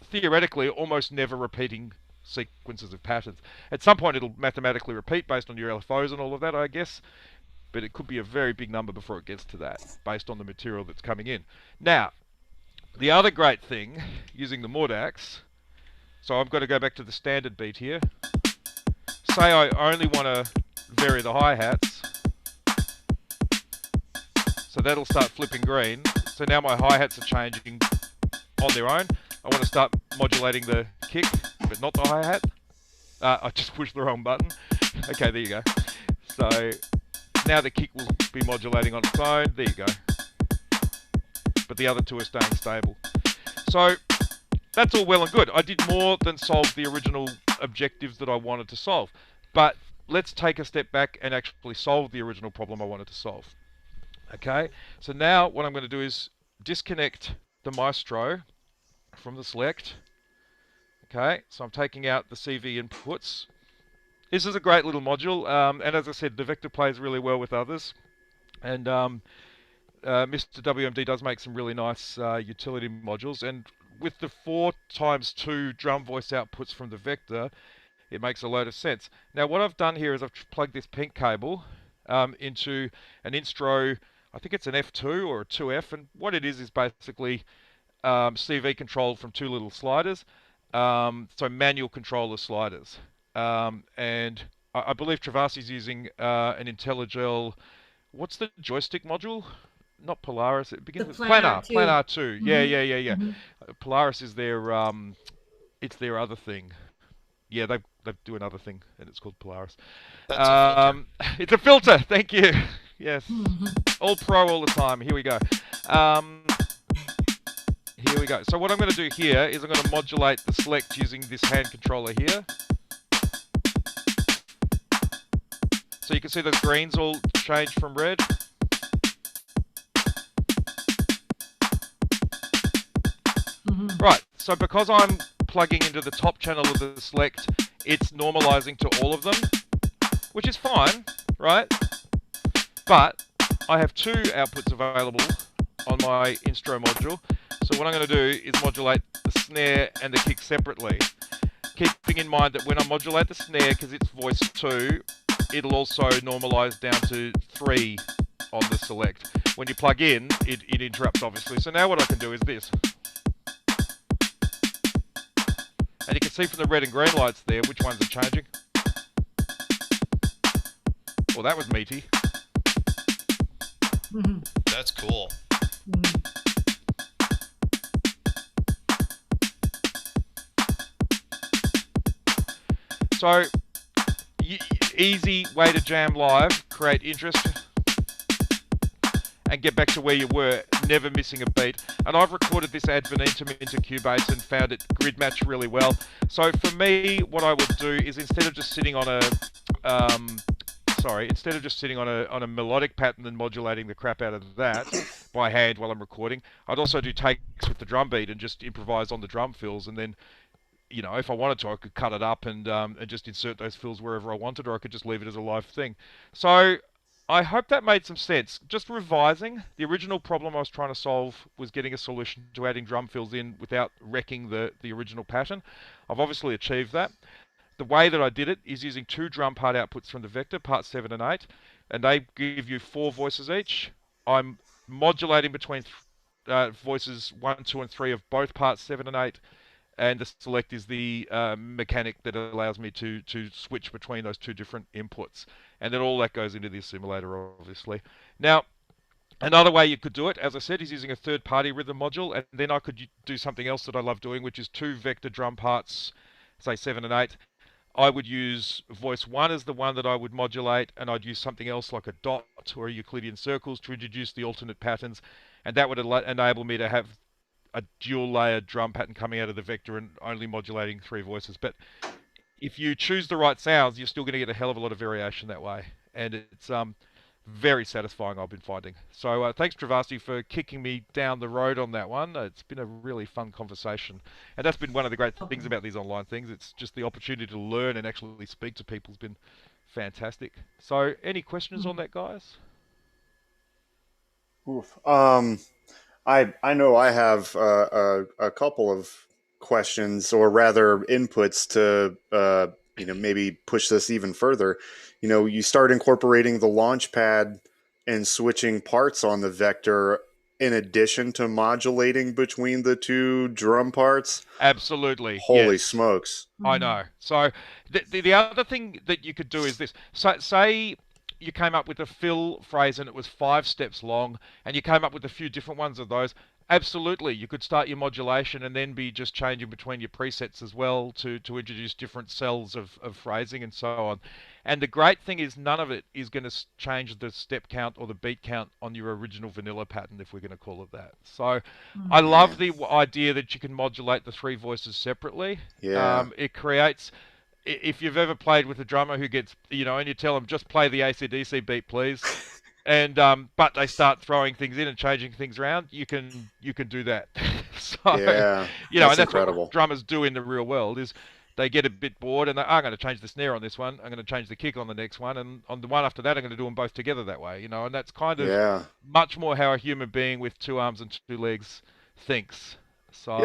theoretically, almost never repeating sequences of patterns. At some point it'll mathematically repeat based on your LFOs and all of that, I guess, but it could be a very big number before it gets to that, based on the material that's coming in. Now, the other great thing, using the Mordax, so I've got to go back to the standard beat here. Say I only want to vary the hi-hats, so that'll start flipping green. So now my hi-hats are changing on their own. I want to start modulating the kick, but not the hi-hat. I just pushed the wrong button. Okay, there you go. So now the kick will be modulating on its own. There you go. But the other 2 are staying stable. So that's all well and good. I did more than solve the original objectives that I wanted to solve. But let's take a step back and actually solve the original problem I wanted to solve. Okay, so now what I'm going to do is disconnect the Maestro from the select. Okay, so I'm taking out the CV inputs. This is a great little module, and as I said, the vector plays really well with others. And Mr. WMD does make some really nice utility modules, and with the 4x2 drum voice outputs from the vector, it makes a load of sense. Now what I've done here is I've plugged this pink cable into an instro. I think it's an F2 or a 2F, and what it is basically CV controlled from two little sliders, so manual controller sliders. And I believe Trovarsi's using an IntelliGel. What's the joystick module? Not Polaris. It The begins with Planar Planar. 2. Planar 2. Yeah, Mm-hmm. yeah, yeah, yeah. Mm-hmm. Polaris is their it's their other thing. Yeah, they do another thing, and it's called Polaris. That's a filter. It's a filter. Thank you. Yes, Mm-hmm. all pro all the time. Here we go. Here we go. So what I'm going to do here is I'm going to modulate the select using this hand controller here. So you can see the greens all change from red. Mm-hmm. Right, so because I'm plugging into the top channel of the select, it's normalizing to all of them, which is fine, right? But I have two outputs available on my instro module. So what I'm going to do is modulate the snare and the kick separately. Keeping in mind that when I modulate the snare, because it's voice 2, it'll also normalize down to 3 on the select. When you plug in, it interrupts obviously. So now what I can do is this. And you can see from the red and green lights there which ones are changing. Well, that was meaty. Mm-hmm. That's cool. Mm-hmm. So, easy way to jam live, create interest, and get back to where you were, never missing a beat. And I've recorded this ad infinitum into Cubase and found it grid match really well. So for me, what I would do is instead of just sitting on a on a melodic pattern and modulating the crap out of that by hand while I'm recording, I'd also do takes with the drum beat and just improvise on the drum fills, and then, you know, if I wanted to, I could cut it up and just insert those fills wherever I wanted, or I could just leave it as a live thing. So I hope that made some sense. Just revising, the original problem I was trying to solve was getting a solution to adding drum fills in without wrecking the original pattern. I've obviously achieved that. The way that I did it is using two drum part outputs from the vector, parts 7 and 8, and they give you 4 voices each. I'm modulating between voices 1, 2, and 3 of both parts 7 and 8, and the select is the mechanic that allows me to switch between those two different inputs. And then all that goes into the assimilator, obviously. Now, another way you could do it, as I said, is using a third-party rhythm module, and then I could do something else that I love doing, which is 2 vector drum parts, say 7 and 8. I would use voice 1 as the one that I would modulate, and I'd use something else like a dot or a Euclidean circles to introduce the alternate patterns, and that would enable me to have a dual layered drum pattern coming out of the vector and only modulating 3 voices. But if you choose the right sounds, you're still going to get a hell of a lot of variation that way, and it's very satisfying, I've been finding. So thanks, Trovarsi, for kicking me down the road on that one. It's been a really fun conversation, and that's been one of the great things about these online things. It's just the opportunity to learn and actually speak to people has been fantastic. So any questions on that, guys? Oof. I know I have a couple of questions, or rather inputs to maybe push this even further. You start incorporating the launch pad and switching parts on the vector in addition to modulating between the two drum parts. Absolutely. Holy yes. smokes. I know. So the other thing that you could do is this. So, say you came up with a fill phrase and it was 5 steps long, and you came up with a few different ones of those. Absolutely, you could start your modulation and then be just changing between your presets as well to introduce different cells of phrasing and so on. And the great thing is none of it is going to change the step count or the beat count on your original vanilla pattern, if we're going to call it that. So I love the idea that you can modulate the 3 voices separately. Yeah. It creates... If you've ever played with a drummer who gets, and you tell them, just play the AC/DC beat, please, and but they start throwing things in and changing things around, you can do that. So, Yeah, and that's incredible. what drummers do in the real world, is they get a bit bored and I'm going to change the snare on this one, I'm going to change the kick on the next one, and on the one after that I'm going to do them both together that way, and that's kind of much more how a human being with 2 arms and 2 legs thinks. So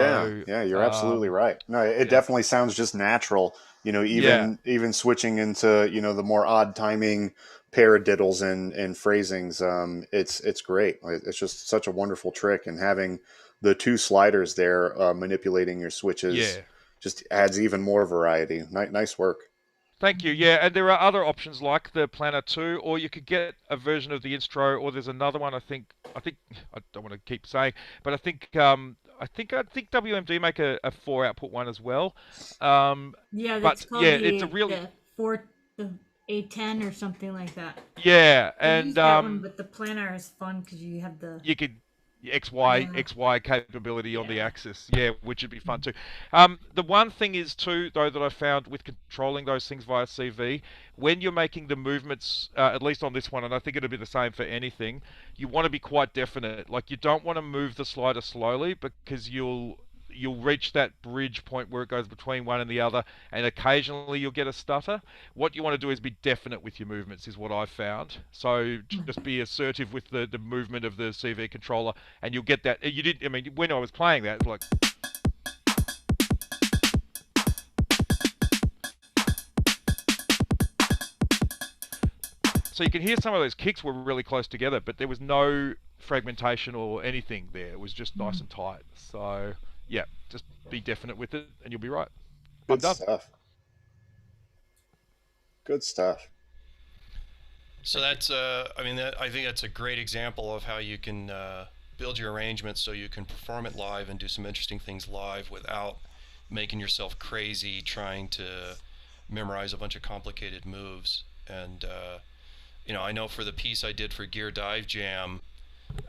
yeah, you're absolutely right. No, it definitely sounds just natural. Even switching into the more odd timing paradiddles and phrasings. It's great. It's just such a wonderful trick, and having the two sliders there manipulating your switches Yeah. just adds even more variety. Nice work. Thank you. Yeah, and there are other options like the Planner 2, or you could get a version of the Instro, or there's another one. I think I don't want to keep saying, but I think WMD make a 4 output one as well. Yeah, that's But called yeah, it's a really the A10 or something like that. yeah, I and used that one, but the planner is fun because you have the you could XY yeah. XY capability on the Yeah. axis, yeah, which would be fun too. The one thing is too, though, that I found with controlling those things via CV, when you're making the movements, at least on this one, and I think it'll be the same for anything, you want to be quite definite. Like you don't want to move the slider slowly because you'll reach that bridge point where it goes between one and the other, and occasionally you'll get a stutter. What you want to do is be definite with your movements, is what I've found. So just be assertive with the movement of the CV controller, and you'll get that. You did. I mean, when I was playing that, like. So you can hear some of those kicks were really close together, but there was no fragmentation or anything there. It was just nice and tight. So yeah, just be definite with it, and you'll be right. I'm Good done. stuff. Good stuff. So that's, I think that's a great example of how you can build your arrangements so you can perform it live and do some interesting things live without making yourself crazy trying to memorize a bunch of complicated moves. And I know for the piece I did for Gear Dive Jam,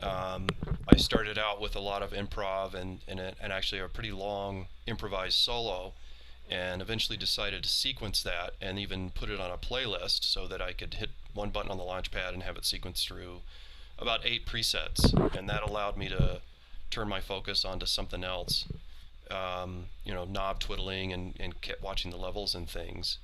I started out with a lot of improv and actually a pretty long improvised solo, and eventually decided to sequence that and even put it on a playlist so that I could hit one button on the launch pad and have it sequence through about 8 presets, and that allowed me to turn my focus onto something else, knob twiddling and kept watching the levels and things.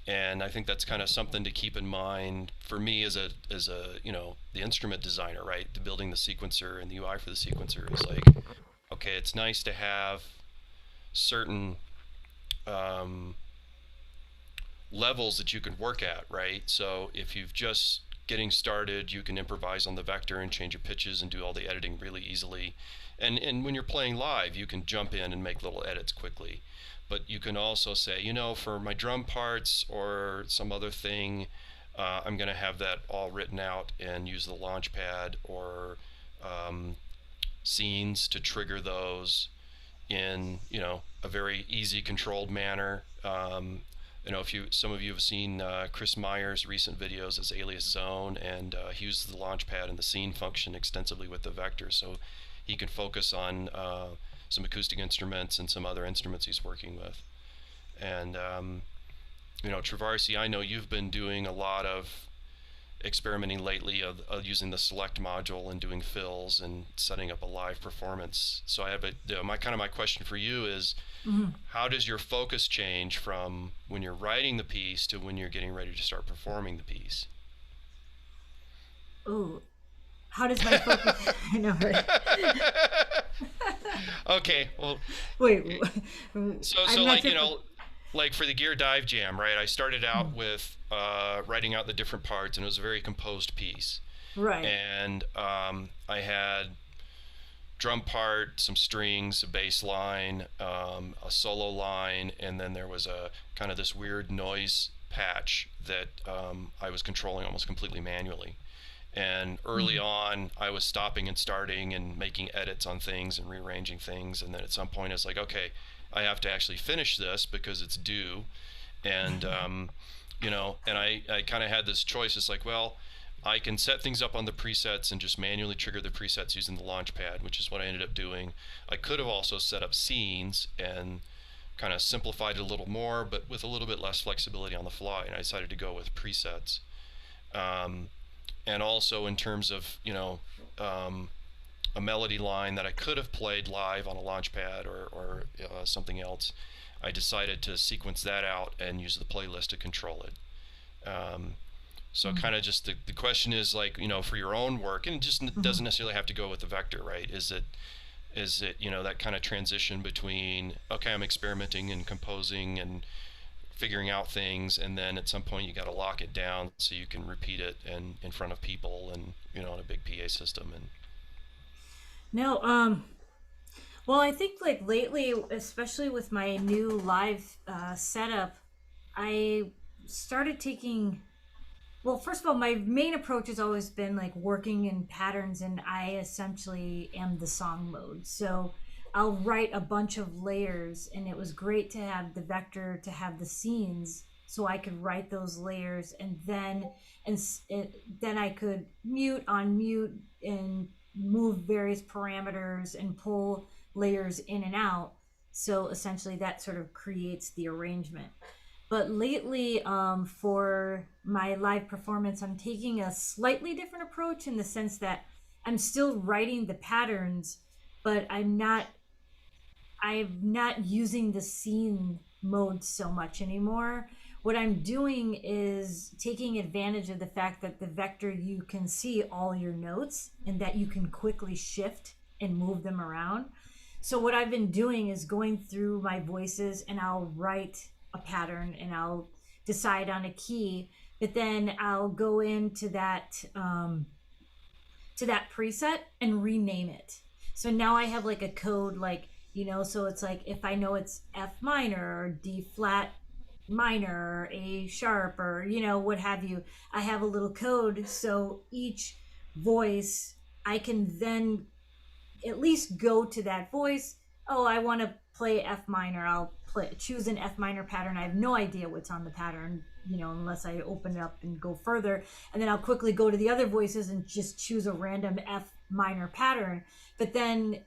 And I think that's kind of something to keep in mind for me as a the instrument designer, right? The building the sequencer and the UI for the sequencer is like, okay, it's nice to have certain levels that you can work at, right? So if you've just getting started, you can improvise on the vector and change your pitches and do all the editing really easily. And when you're playing live, you can jump in and make little edits quickly. But you can also say, for my drum parts or some other thing, I'm going to have that all written out and use the launch pad or scenes to trigger those in a very easy controlled manner. If some of you have seen Chris Meyer's recent videos as Alias Zone, and he uses the launch pad and the scene function extensively with the vector, so he can focus on some acoustic instruments and some other instruments he's working with. And Trovarsi, I know you've been doing a lot of experimenting lately of using the select module and doing fills and setting up a live performance. So I have my question for you is, how does your focus change from when you're writing the piece to when you're getting ready to start performing the piece? Ooh, how does my focus? I know, right? Okay, well, wait. So like like for the Gear Dive Jam, right? I started out with writing out the different parts, and it was a very composed piece. Right. And I had drum part, some strings, a bass line, a solo line, and then there was a kind of this weird noise patch that I was controlling almost completely manually. And early on, I was stopping and starting and making edits on things and rearranging things. And then at some point, it's like, okay, I have to actually finish this because it's due. And, and I kind of had this choice. It's like, well, I can set things up on the presets and just manually trigger the presets using the launch pad, which is what I ended up doing. I could have also set up scenes and kind of simplified it a little more, but with a little bit less flexibility on the fly. And I decided to go with presets. And also in terms of a melody line that I could have played live on a launch pad or something else, I decided to sequence that out and use the playlist to control it. So kind of just the question is like, for your own work, and it just doesn't necessarily have to go with the vector, right? Is it that kind of transition between, okay, I'm experimenting and composing and figuring out things, and then at some point you got to lock it down so you can repeat it and in front of people and on a big PA system. And No, well, I think like lately, especially with my new live setup, I started taking. Well, first of all, my main approach has always been like working in patterns, and I essentially am the song mode. So I'll write a bunch of layers, and it was great to have the vector to have the scenes, so I could write those layers, and then I could mute, unmute, and move various parameters and pull layers in and out. So essentially, that sort of creates the arrangement. But lately, for my live performance, I'm taking a slightly different approach in the sense that I'm still writing the patterns, but I'm not using the scene mode so much anymore. What I'm doing is taking advantage of the fact that the vector, you can see all your notes and that you can quickly shift and move them around. So what I've been doing is going through my voices, and I'll write a pattern and I'll decide on a key, but then I'll go into that preset and rename it. So now I have like a code, like, so it's like if I know it's F minor or D flat minor or A sharp or what have you, I have a little code. So each voice, I can then at least go to that voice. Oh, I want to play F minor. I'll choose an F minor pattern. I have no idea what's on the pattern, unless I open it up and go further. And then I'll quickly go to the other voices and just choose a random F minor pattern. But then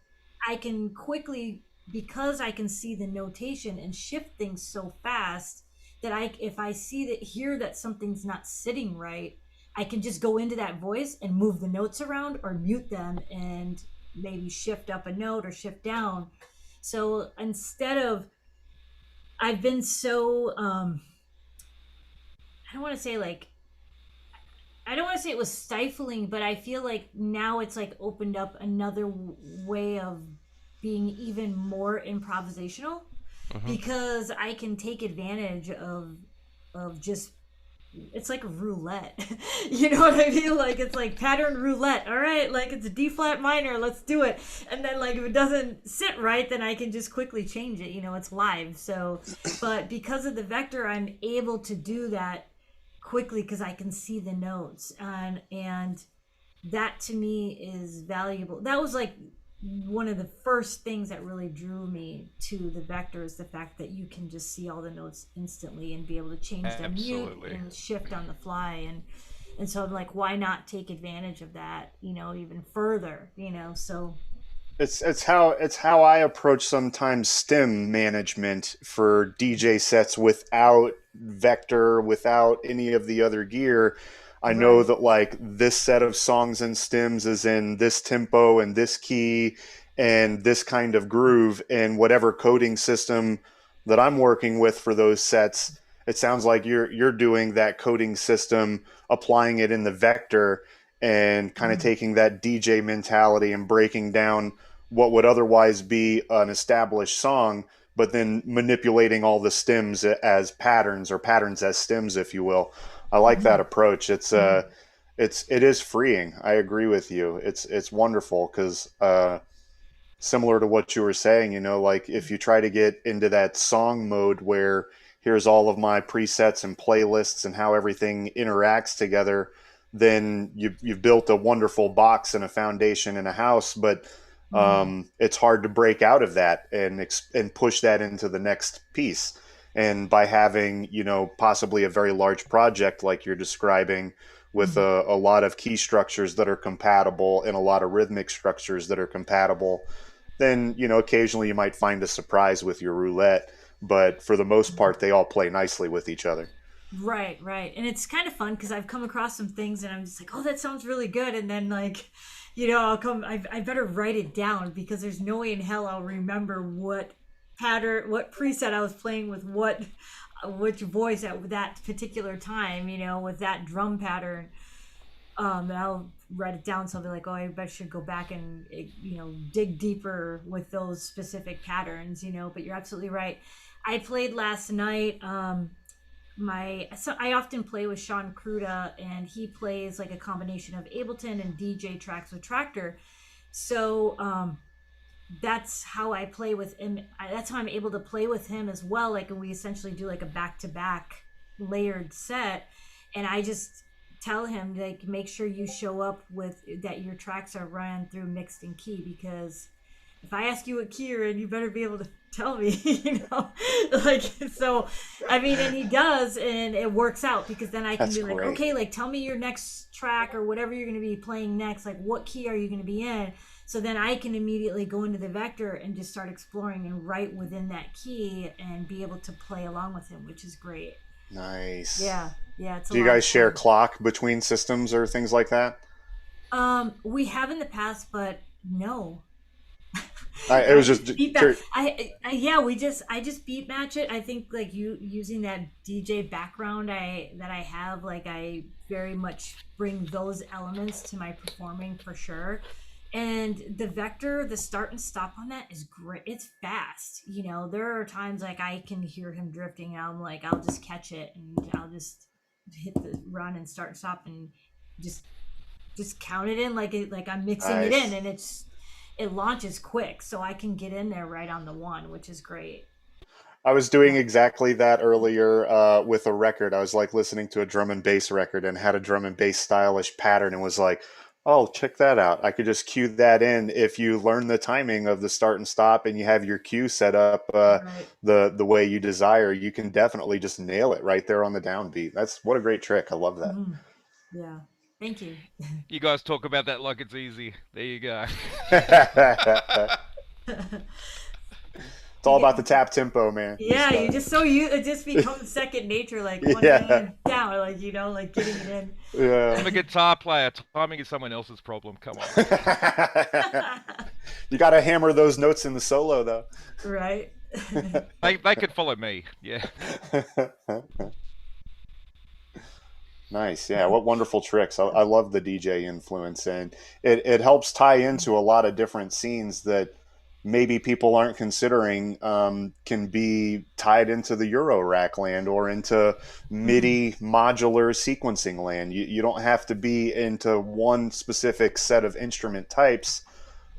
I can quickly, because I can see the notation and shift things so fast, that if I hear that something's not sitting right, I can just go into that voice and move the notes around or mute them and maybe shift up a note or shift down. So instead of, I've been so I don't want to say it was stifling, but I feel like now it's like opened up another way of being even more improvisational, because I can take advantage of just, it's like a roulette. You know what I mean? Like, it's like pattern roulette. All right, like it's a D flat minor, let's do it. And then like if it doesn't sit right, then I can just quickly change it. It's live. So, but because of the vector, I'm able to do that quickly because I can see the notes, and that to me is valuable. That was like one of the first things that really drew me to the vector, is the fact that you can just see all the notes instantly and be able to change them, mute and shift on the fly, and so I'm like, why not take advantage of that, even further, so it's how I approach sometimes stem management for DJ sets without vector, without any of the other gear. I know that like this set of songs and stems is in this tempo and this key and this kind of groove, and whatever coding system that I'm working with for those sets, it sounds like you're doing that coding system, applying it in the vector, and kind of taking that DJ mentality and breaking down what would otherwise be an established song, but then manipulating all the stems as patterns, or patterns as stems, if you will. I like that approach. It is freeing. I agree with you. It's wonderful because similar to what you were saying, like if you try to get into that song mode where here's all of my presets and playlists and how everything interacts together, then you've built a wonderful box and a foundation in a house, but it's hard to break out of that and push that into the next piece. And by having, possibly a very large project like you're describing, with a lot of key structures that are compatible and a lot of rhythmic structures that are compatible, then, occasionally you might find a surprise with your roulette. But for the most part, they all play nicely with each other. Right. And it's kind of fun because I've come across some things and I'm just like, oh, that sounds really good. And then like, I better write it down, because there's no way in hell I'll remember what pattern, what preset I was playing with which voice at that particular time, with that drum pattern. And I'll write it down, so I'll be like, oh, I bet I should go back and dig deeper with those specific patterns, but you're absolutely right. I played last night. I often play with Sean Cruda, and he plays like a combination of Ableton and DJ tracks with Tractor. So that's how I play with him. That's how I'm able to play with him as well. Like, we essentially do like a back to back layered set, and I just tell him, like, make sure you show up with that your tracks are run through mixed and key, because if I ask you what key you're in, you better be able to tell me, like, so, I mean, and he does, and it works out, because then I can That's be like, great. okay, like, tell me your next track or whatever you're going to be playing next, like, what key are you going to be in? So then I can immediately go into the vector and just start exploring and write within that key and be able to play along with him, which is great. Nice. Yeah, it's a Do you lot guys of share fun. clock between systems or things like that? We have in the past, but no. It was just Beat that. Yeah, I just beat match it. I think, like, you using that DJ background that I have, like, I very much bring those elements to my performing for sure. And the vector, the start and stop on that is great. It's fast. There are times like I can hear him drifting, and I'm like, I'll just catch it, and I'll just hit the run and start and stop, and just count it in, like I'm mixing it in, nice. and it launches quick, so I can get in there right on the one, which is great. I was doing Yeah. exactly that earlier with a record. I was like listening to a drum and bass record and had a drum and bass stylish pattern and was like, oh, check that out. I could just cue that in. If you learn the timing of the start and stop and you have your cue set up Right. the way you desire, you can definitely just nail it right there on the downbeat. That's what a great trick. I love that. Mhm. Yeah. Thank you. You guys talk about that like it's easy. There you go. It's You all get, about the tap tempo, man. yeah, Just you just it just becomes second nature, like one yeah, hand down, like, like getting it yeah. I'm a guitar player. Timing is someone else's problem. Come on. You got to hammer those notes in the solo, though. in. Right. They could follow me. Yeah. Nice. Yeah. What wonderful tricks. I love the DJ influence, and it helps tie into a lot of different scenes that maybe people aren't considering can be tied into the Euro rack land or into Mhm. MIDI modular sequencing land. You don't have to be into one specific set of instrument types,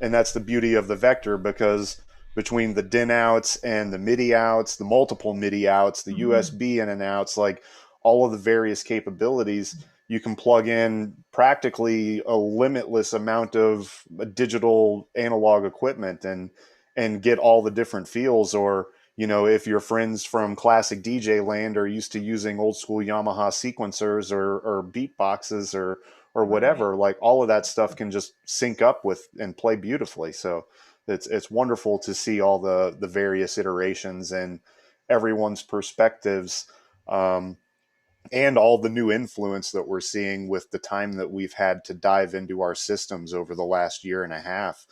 and that's the beauty of the vector, because between the DIN outs and the MIDI outs, the multiple MIDI outs, the Mhm. USB in and outs, like all of the various capabilities, you can plug in practically a limitless amount of digital analog equipment and get all the different feels. Or if your friends from classic DJ land are used to using old school Yamaha sequencers or beatboxes or Right. whatever, like all of that stuff can just sync up with and play beautifully. So it's wonderful to see all the various iterations and everyone's perspectives, um, and all the new influence that we're seeing with the time that we've had to dive into our systems over the last year and a half.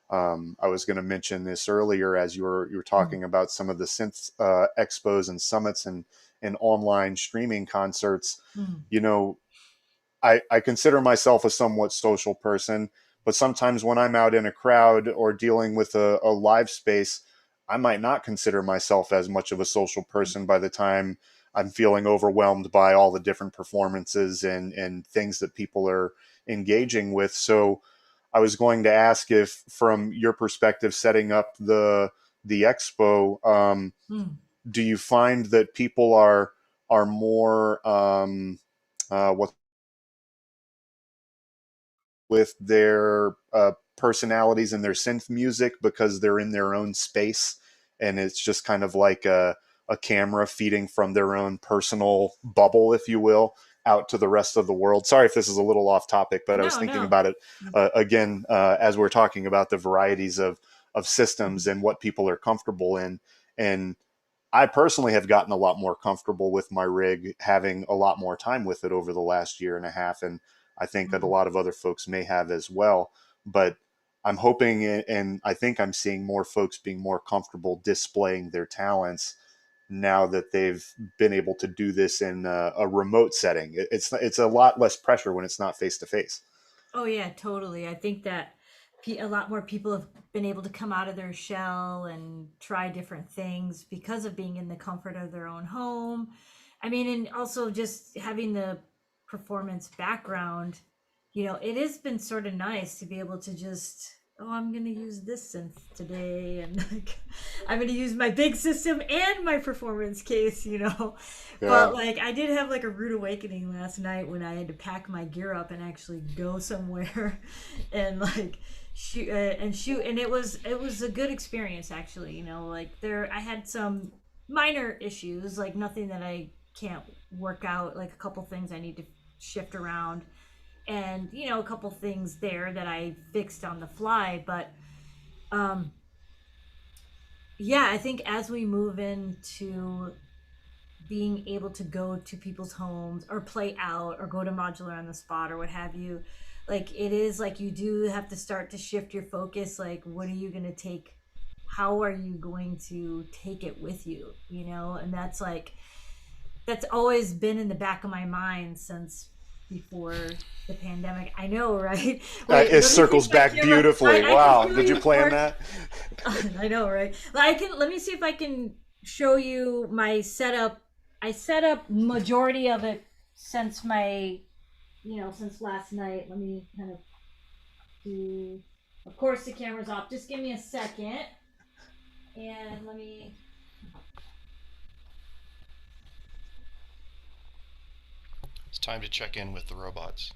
I was going to mention this earlier as you were Mhm. talking about some of the synth expos and summits and online streaming concerts. Mhm. You know, I consider myself a somewhat social person, but sometimes when I'm out in a crowd or dealing with a live space, I might not consider myself as much of a social person by the time I'm feeling overwhelmed by all the different performances and things that people are engaging with. So I was going to ask if, from your perspective, setting up the expo, Mhm. do you find that people are more what with their personalities and their synth music because they're in their own space, and it's just kind of like a camera feeding from their own personal bubble, if you will, out to the rest of the world. Sorry if this is a little off topic, but I was No, thinking no. about it again as we're talking about the varieties of systems and what people are comfortable in. And I personally have gotten a lot more comfortable with my rig, having a lot more time with it over the last year and a half. And I think that a Mhm. lot of other folks may have as well. But I'm hoping, and I think I'm seeing more folks being more comfortable displaying their talents now that they've been able to do this in a remote setting. It's a lot less pressure when it's not face to face. Oh yeah, totally. I think that a lot more people have been able to come out of their shell and try different things because of being in the comfort of their own home. I mean, and also just having the performance background, it has been sort of nice to be able to just, oh, I'm going to use this synth today. And like, I'm going to use my big system and my performance case, Yeah. But like, I did have like a rude awakening last night when I had to pack my gear up and actually go somewhere and like shoot. And it was a good experience, actually. Like I had some minor issues, like nothing that I can't work out, like a couple things I need to shift around, and a couple things there that I fixed on the fly. But yeah, I think as we move into being able to go to people's homes or play out or go to Modular on the spot or what have you, like it is like you do have to start to shift your focus. Like, what are you going to take? How are you going to take it with you? And that's always been in the back of my mind since before the pandemic. I know, right? Wait, It circles back beautifully. Wow. Did you plan that? I know, right? Let me see if I can show you my setup. I set up majority of it since since last night. Let me kind of do, of course the camera's off. Just give me a second. And let me, It's time to check in with the robots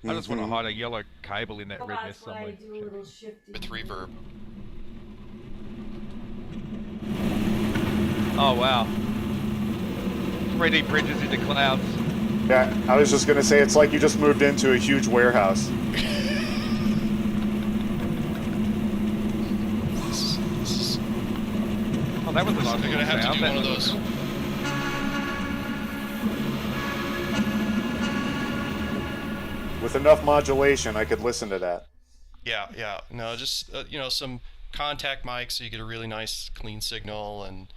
I just want to hide a yellow cable in that red that's nest why I somewhere. do a little shifting. with reverb. Oh wow. 3D printers into clouds. Yeah, I was just gonna say it's like you just moved into a huge warehouse. Oh, that was a nice They're gonna have sound. to do one of those. With enough modulation, I could listen to that. Yeah. No, just some contact mics so you get a really nice clean signal, and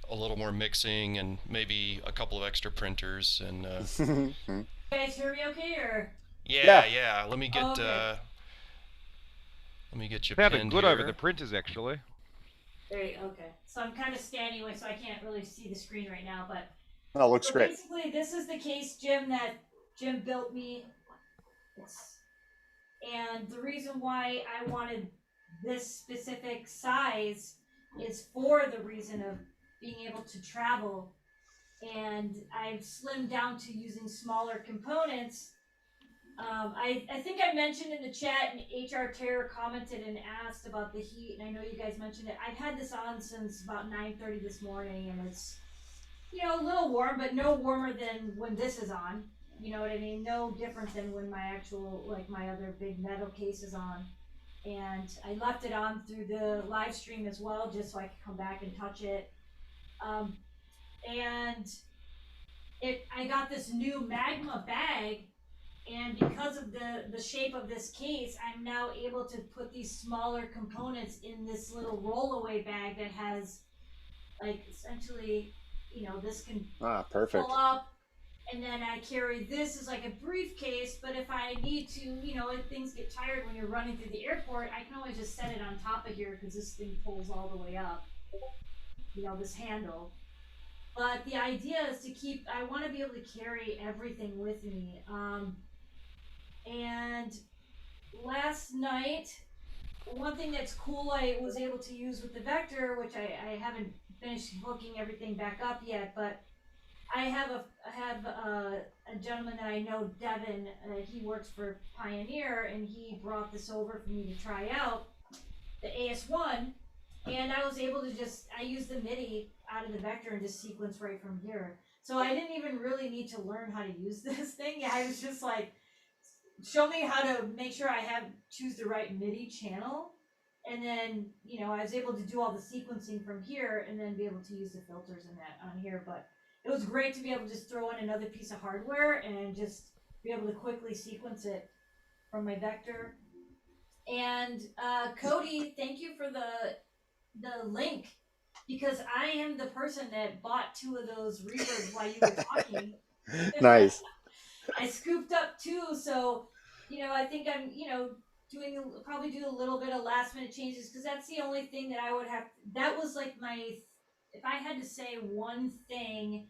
a little more mixing, and maybe a couple of extra printers, and You guys hear me okay, or? yeah. Let me get Okay. let me get you Sounded pinned good here. over the printers actually. There you go. Okay. So I'm kind of standing away, so I can't really see the screen right now. But Oh, looks so great. basically, this is the case, Jim, that Jim built me. And the reason why I wanted this specific size is for the reason of being able to travel. And I've slimmed down to using smaller components. I think I mentioned in the chat, and HR Terror commented and asked about the heat, and I know you guys mentioned it. I've had this on since about 9:30 this morning, and it's a little warm, but no warmer than when this is on. You know what I mean? No different than when my actual, like my other big metal case is on. And I left it on through the live stream as well, just so I could come back and touch it. And I got this new Magma bag, and because of the shape of this case, I'm now able to put these smaller components in this little rollaway bag that has, like, essentially, this can Perfect. pull up, and then I carry this as like a briefcase. But if I need to, if things get tired when you're running through the airport, I can always just set it on top of here because this thing pulls all the way up, this handle. But the idea is I want to be able to carry everything with me. And last night, one thing that's cool I was able to use with the Vector, which I haven't finished hooking everything back up yet, but I have a gentleman that I know, Devin. He works for Pioneer, and he brought this over for me to try out, the AS1, and I was able to I used the MIDI out of the Vector and just sequence right from here. So I didn't even really need to learn how to use this thing. Yeah, I was just like, show me how to make sure I choose the right MIDI channel. And then, I was able to do all the sequencing from here and then be able to use the filters and that on here. But it was great to be able to just throw in another piece of hardware and just be able to quickly sequence it from my Vector. And Cody, thank you for the link, because I am the person that bought 2 of those reverbs while you were talking. Nice. I scooped up 2, so I think I'm probably do a little bit of last minute changes because that's the only thing that I would have. That was like if I had to say one thing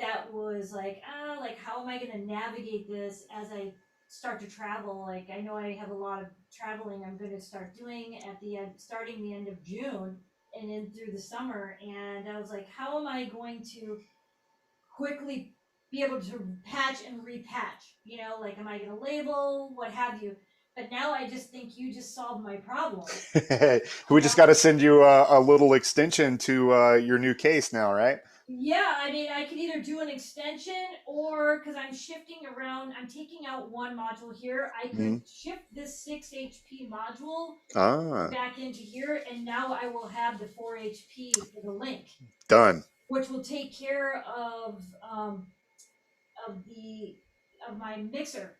that was like how am I going to navigate this as I start to travel? Like I know I have a lot of traveling I'm going to start doing at the end, starting the end of June and in through the summer, and I was like, how am I going to quickly be able to patch and repatch? You know, like am I going to label, what have you? But now I just think you just solved my problem. We just got to send you a little extension to your new case now, right? Yeah, I mean, I could either do an extension or because I'm shifting around, I'm taking out one module here. I could shift this 6 HP module Ah, back into here, and now I will have the 4 HP for the link, done. which will take care of the of my mixer.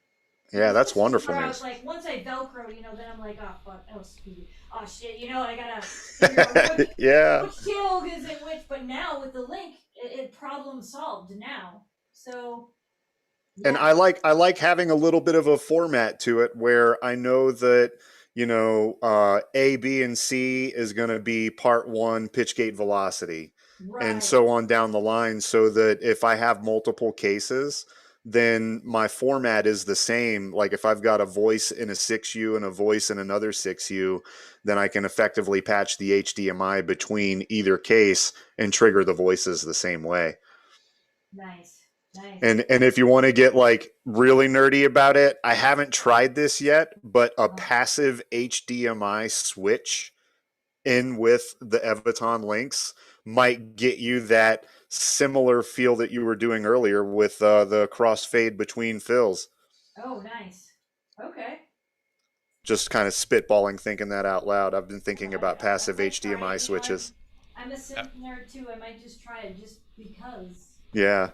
Yeah, Because that's this is wonderful where I was news. like, once I Velcro, then I'm like, oh fuck, oh speed, oh shit, I gotta figure out Yeah. which channel is in which. But now with the link, it problem solved now. So And yeah, I like having a little bit of a format to it where I know that A, B, and C is going to be part one pitch gate velocity, and right, so on down the line, so that if I have multiple cases, then my format is the same. Like if I've got a voice in a 6U and a voice in another 6U, then I can effectively patch the HDMI between either case and trigger the voices the same way. nice, nice. And if you want to get like really nerdy about it, I haven't tried this yet, but a passive HDMI switch in with the Ableton links might get you that similar feel that you were doing earlier with the crossfade between fills. Oh, nice. Okay. Just kind of spitballing, thinking that out loud. I've been thinking about I passive might try HDMI it. switches. I'm a synth nerd too. I might just try it just because. Yeah.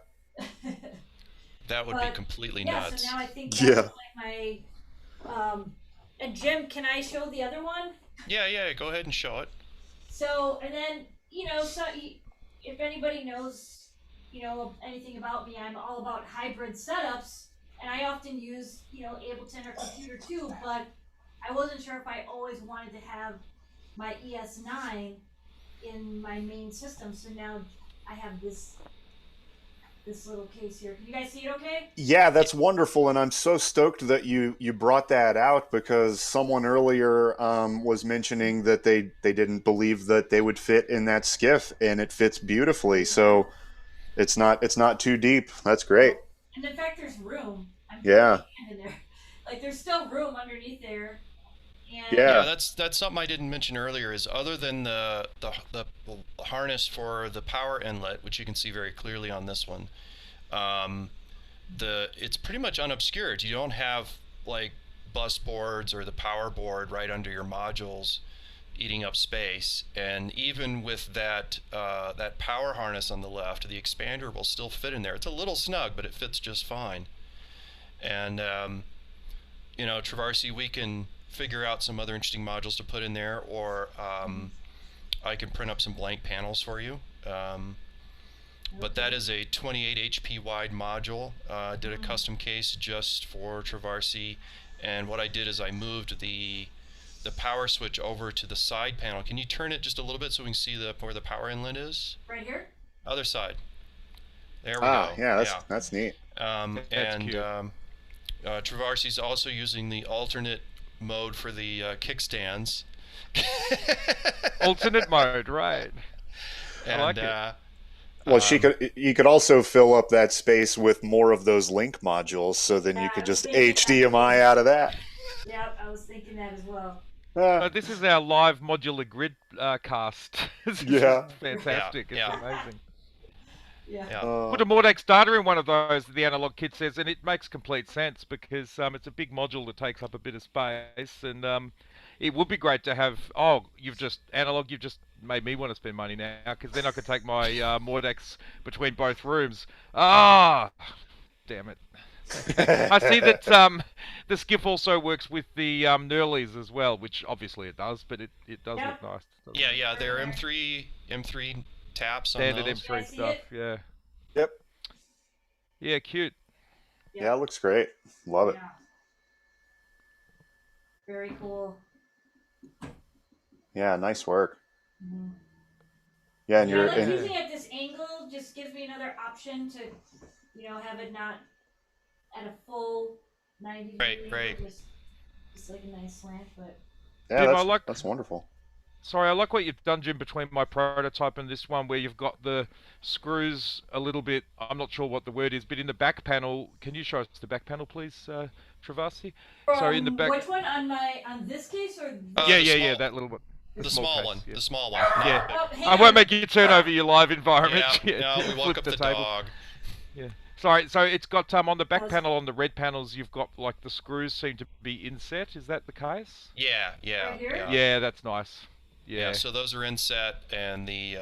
That would be completely nuts. So now I think that's Yeah. like my and Jim, can I show the other one? Yeah, go ahead and show it. So, and then, if anybody knows, anything about me, I'm all about hybrid setups, and I often use, Ableton or computer too, but I wasn't sure if I always wanted to have my ES9 in my main system, so now I have this little case here. Can you guys see it okay? Yeah, that's wonderful, and I'm so stoked that you brought that out because someone earlier was mentioning that they didn't believe that they would fit in that skiff, and it fits beautifully. So it's not too deep. That's great. And in fact, there's room. I'm putting Yeah. my hand in there. Like there's still room underneath there. And Yeah. That's something I didn't mention earlier. Is other than the harness for the power inlet, which you can see very clearly on this one, it's pretty much unobscured. You don't have like bus boards or the power board right under your modules eating up space. And even with that that power harness on the left, the expander will still fit in there. It's a little snug, but it fits just fine. And Trovarsi, we can figure out some other interesting modules to put in there, or I can print up some blank panels for you. But that is a 28 HP wide module. Did a custom case just for Trovarsi, and what I did is I moved the power switch over to the side panel. Can you turn it just a little bit so we can see where the power inlet is? Right here? Other side. There we go. Yeah, that's neat. Trovarsi's also using the alternate mode for the kickstands. Alternate mode, right? And, I like it. Well, you could also fill up that space with more of those link modules, so then you could just HDMI out of that. Yeah, I was thinking that as well. This is our live modular grid cast. This is Yeah. fantastic. Yeah. It's amazing. Yeah. Put a Mordex data in one of those, the analog kit says, and it makes complete sense because it's a big module that takes up a bit of space, and it would be great to have. Oh, you've just made me want to spend money now because then I could take my Mordex between both rooms. Ah, damn it. I see that the Skiff also works with the Knurlies as well, which obviously it does, but it does look nice. Yeah, they're M3 taps on Standard those. M3 stuff, yeah. Yep. Yeah, cute. Yeah, it looks great. Love it. Yeah. Very cool. Yeah, nice work. Mm-hmm. Yeah, and Yeah, you're like and, using it at this angle just gives me another option to, have it not at a full 90 Right, degree right. angle, just like a nice slant, but yeah, Jim, that's wonderful. Sorry, I like what you've done, Jim, between my prototype and this one, where you've got the screws a little bit. I'm not sure what the word is, but in the back panel, can you show us the back panel, please, Trovarsi? So in the back. Which one, on this case or Yeah, that little one. The small case, one. yeah. The small one. Yeah. hang I on. won't make you turn over your live environment. Yeah, no, we woke Flip up the table. dog. Yeah. Sorry, so it's got on the back How's- panel, on the red panels, you've got like the screws seem to be inset. Is that the case? Yeah, Right here? Yeah, that's nice. Yeah, so those are inset, and the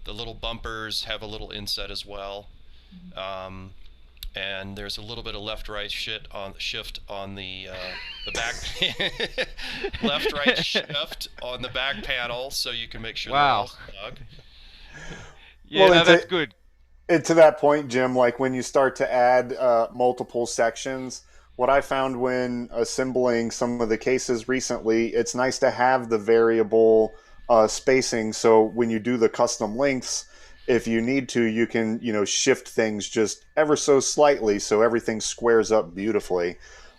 little bumpers have a little inset as well. And there's a little bit of left-right shift on the back left-right shift on the back panel, so you can make sure they're all snug. Yeah, Well, that's good. And to that point, Jim, like when you start to add multiple sections, what I found when assembling some of the cases recently, it's nice to have the variable spacing. So when you do the custom lengths, if you need to, you can, shift things just ever so slightly so everything squares up beautifully.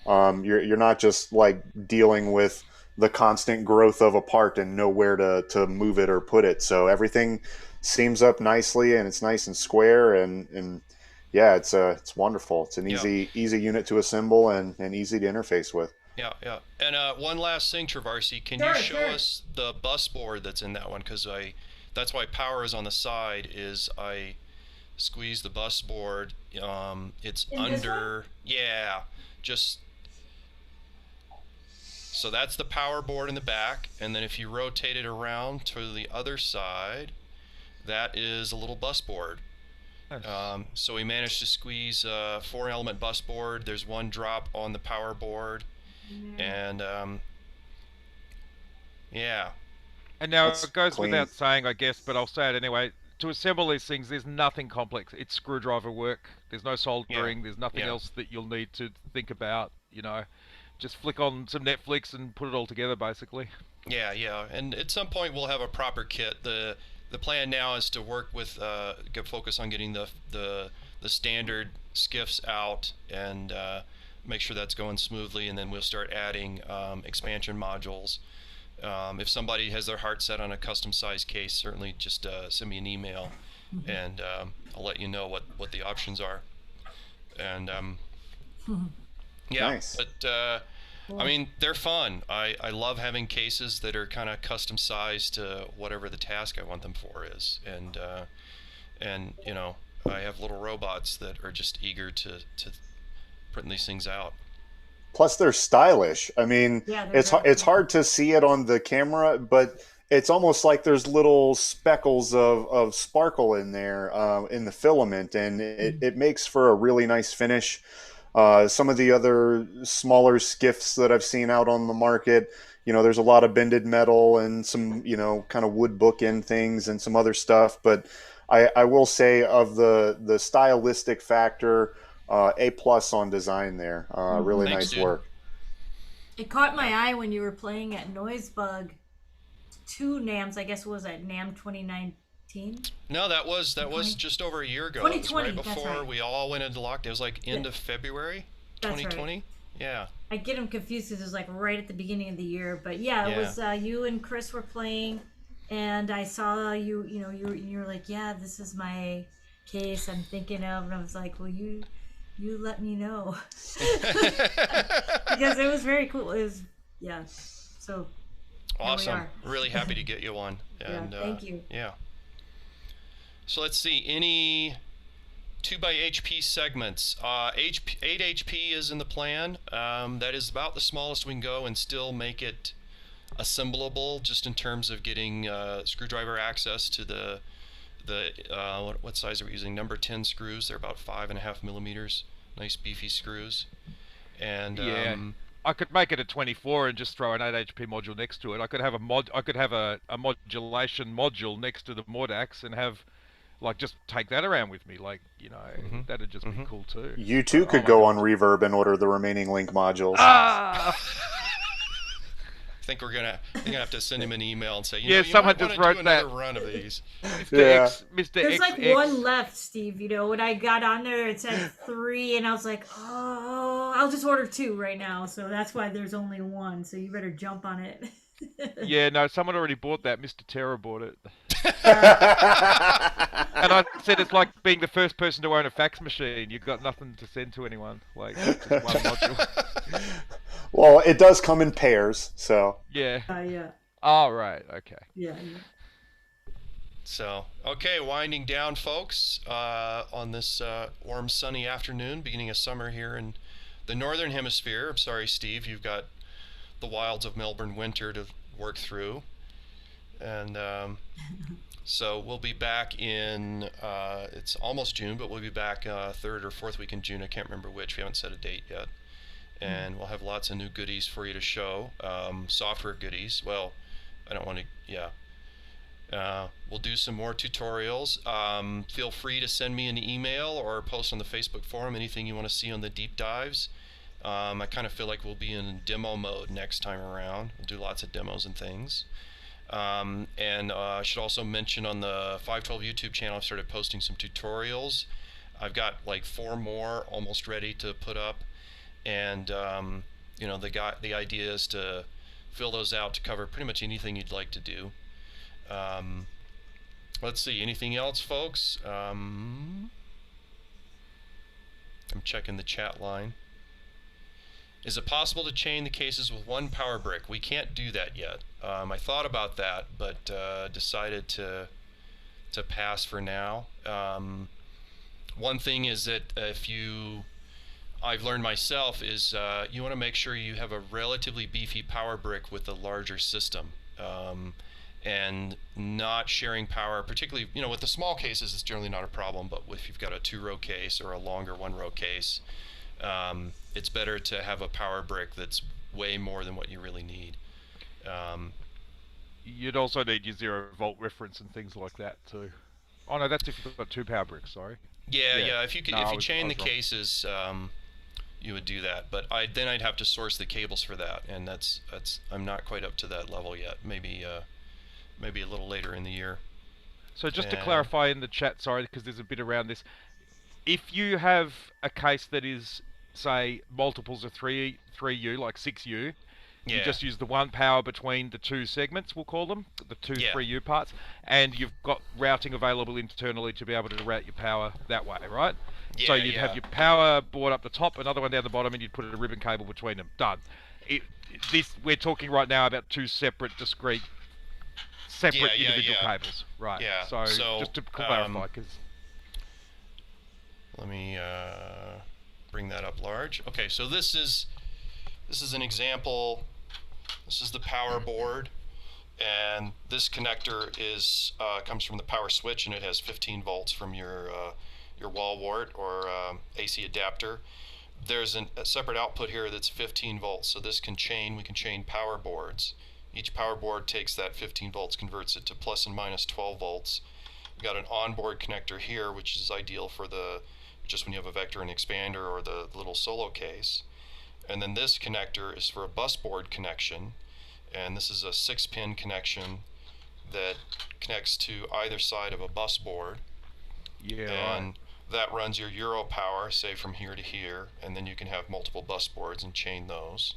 You're not just like dealing with the constant growth of a part and know where to move it or put it. So everything seams up nicely and it's nice and square and yeah, it's wonderful. It's an easy unit to assemble and easy to interface with. Yeah. And one last thing, Trovarsi, can you show us the bus board that's in that one? Because that's why power is on the side. Is I squeeze the bus board. It's in under. Yeah, just. So that's the power board in the back, and then if you rotate it around to the other side, that is a little bus board. Nice. So we managed to squeeze a 4-element bus board. There's one drop on the power board, and yeah. And now That's it goes clean. without saying, I guess, but I'll say it anyway. To assemble these things, there's nothing complex. It's screwdriver work. There's no soldering. There's nothing else that you'll need to think about. Just flick on some Netflix and put it all together, basically. Yeah. And at some point we'll have a proper kit. The plan now is to work with focus on getting the standard skiffs out and make sure that's going smoothly, and then we'll start adding expansion modules. If somebody has their heart set on a custom size case, certainly just send me an email, and I'll let you know what the options are. And yeah, Nice. but I mean, they're fun. I love having cases that are kind of custom sized to whatever the task I want them for is, and I have little robots that are just eager to print these things out. Plus, they're stylish. I mean, Yeah, it's hard to see it on the camera, but it's almost like there's little speckles of sparkle in there in the filament, and it makes for a really nice finish. Some of the other smaller skiffs that I've seen out on the market, there's a lot of bended metal and some, kind of wood bookend things and some other stuff. But I will say of the stylistic factor, A+ on design there. Really Thanks, nice dude. work. It caught my eye when you were playing at Noisebug 2 NAMs, I guess it was at NAM 2019. No, that was just over a year ago. It was 2020, right that's before right. we all went into lockdown. It was like end of February, That's 2020. Yeah. I get them confused because it was like right at the beginning of the year. But yeah, it was you and Chris were playing, and I saw you. You were like, yeah, this is my case I'm thinking of, and I was like, well, you let me know because it was very cool. It was so. Awesome. are. Really happy to get you one. And, thank you. Yeah. So let's see. Any 2x HP segments? 8 HP is in the plan. That is about the smallest we can go and still make it assemblable, just in terms of getting screwdriver access to the what size are we using? Number 10 screws. They're about 5.5 millimeters. Nice beefy screws. And I could make it a 24 and just throw an 8 HP module next to it. I could have a modulation module next to the Mordax and have just take that around with me. That'd just be cool too. You too could go on Reverb and order the remaining link modules. Ah! think we're gonna have to send him an email and say, Yeah, you someone might want just to do wrote another that. run of these. Yeah. Mr. There's like XX. one left, Steve. When I got on there, it said 3, and I was like, oh, I'll just order 2 right now. So that's why there's only 1. So you better jump on it. Yeah, no, someone already bought that. Mr. Terror bought it. Yeah. And I said it's like being the first person to own a fax machine. You've got nothing to send to anyone. Like, just one module. Well, it does come in pairs, so. Yeah. Yeah. Oh, right. Okay. Yeah. So, okay, winding down, folks, on this warm, sunny afternoon, beginning of summer here in the Northern Hemisphere. I'm sorry, Steve, you've got the wilds of Melbourne winter to work through. And so we'll be back in, it's almost June, but we'll be back 3rd or 4th week in June. I can't remember which. We haven't set a date yet. And we'll have lots of new goodies for you to show. Software goodies. Well, I don't want to, yeah. We'll do some more tutorials. Feel free to send me an email or post on the Facebook forum anything you want to see on the deep dives. I kind of feel like we'll be in demo mode next time around. We'll do lots of demos and things. And I should also mention on the 512 YouTube channel, I've started posting some tutorials. I've got like 4 more almost ready to put up. And the idea is to fill those out to cover pretty much anything you'd like to do. Let's see, anything else, folks? I'm checking the chat line. Is it possible to chain the cases with 1 power brick? We can't do that yet. I thought about that, but decided to pass for now. One thing is that I've learned myself is you want to make sure you have a relatively beefy power brick with a larger system. And not sharing power, particularly, with the small cases, it's generally not a problem, but if you've got a 2-row case or a longer 1-row case, it's better to have a power brick that's way more than what you really need. You'd also need your 0-volt reference and things like that too. Oh no, that's if you've got 2 power bricks. Sorry. Yeah. If you No, chain the wrong. cases, you would do that. But then I'd have to source the cables for that, and that's I'm not quite up to that level yet. Maybe a little later in the year. So just to clarify in the chat, sorry, because there's a bit around this. If you have a case that is, say, multiples of 3U, like 6U, you just use the 1 power between the 2 segments, we'll call them, the 2 3U parts, and you've got routing available internally to be able to route your power that way, right? Yeah, so you'd have your power board up the top, another one down the bottom, and you'd put a ribbon cable between them. Done. We're talking right now about 2 separate, discrete, individual cables, right? Yeah. So just to clarify, because let me bring that up large. Okay, so this is an example. This is the power board, and this connector comes from the power switch, and it has 15 volts from your wall wart or AC adapter. There's a separate output here that's 15 volts, so we can chain power boards. Each power board takes that 15 volts, converts it to plus and minus 12 volts. We've got an onboard connector here, which is ideal for just when you have a vector and expander or the little solo case. And then this connector is for a bus board connection, and this is a 6-pin connection that connects to either side of a bus board. And that runs your Euro power, say from here to here, and then you can have multiple bus boards and chain those.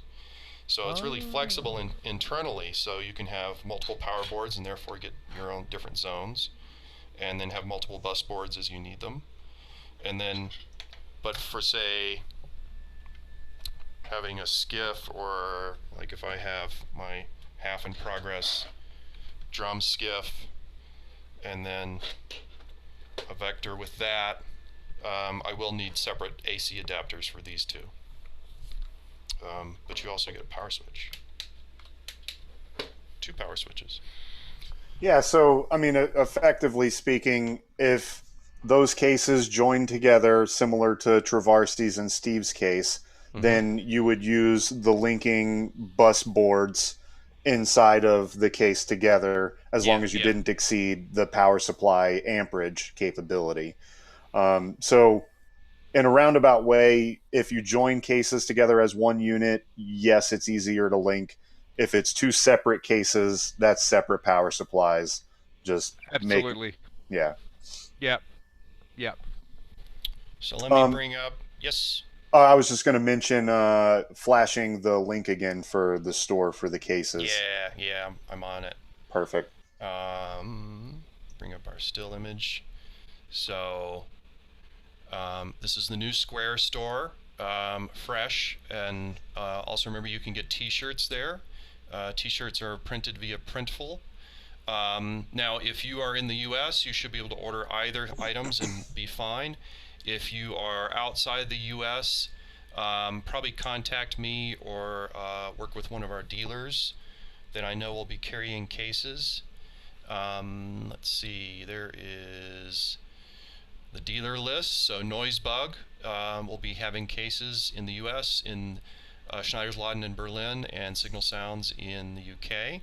So it's really flexible internally, so you can have multiple power boards and therefore get your own different zones, and then have multiple bus boards as you need them. And then, but for say having a skiff, or like if I have my half in progress drum skiff and then a vector with that, I will need separate AC adapters for these 2. But you also get a power switch. 2 power switches. Yeah, so, I mean, effectively speaking, if those cases join together, similar to Trovarsi's and Steve's case, then you would use the linking bus boards inside of the case together, as long as you didn't exceed the power supply amperage capability. So in a roundabout way, if you join cases together as one unit, yes, it's easier to link. If it's two separate cases, that's separate power supplies. Just Absolutely. yeah. Yep. Yep. So let me bring up. Yes. I was just going to mention flashing the link again for the store for the cases. Yeah, I'm on it. Perfect. Bring up our still image. So this is the new Square store, fresh, and also remember you can get T-shirts there. T-shirts are printed via Printful. Now, if you are in the U.S., you should be able to order either items and be fine. If you are outside the U.S., probably contact me or work with one of our dealers that I know will be carrying cases. Let's see, there is the dealer list. So Noisebug will be having cases in the U.S., in Schneidersladen in Berlin, and Signal Sounds in the UK.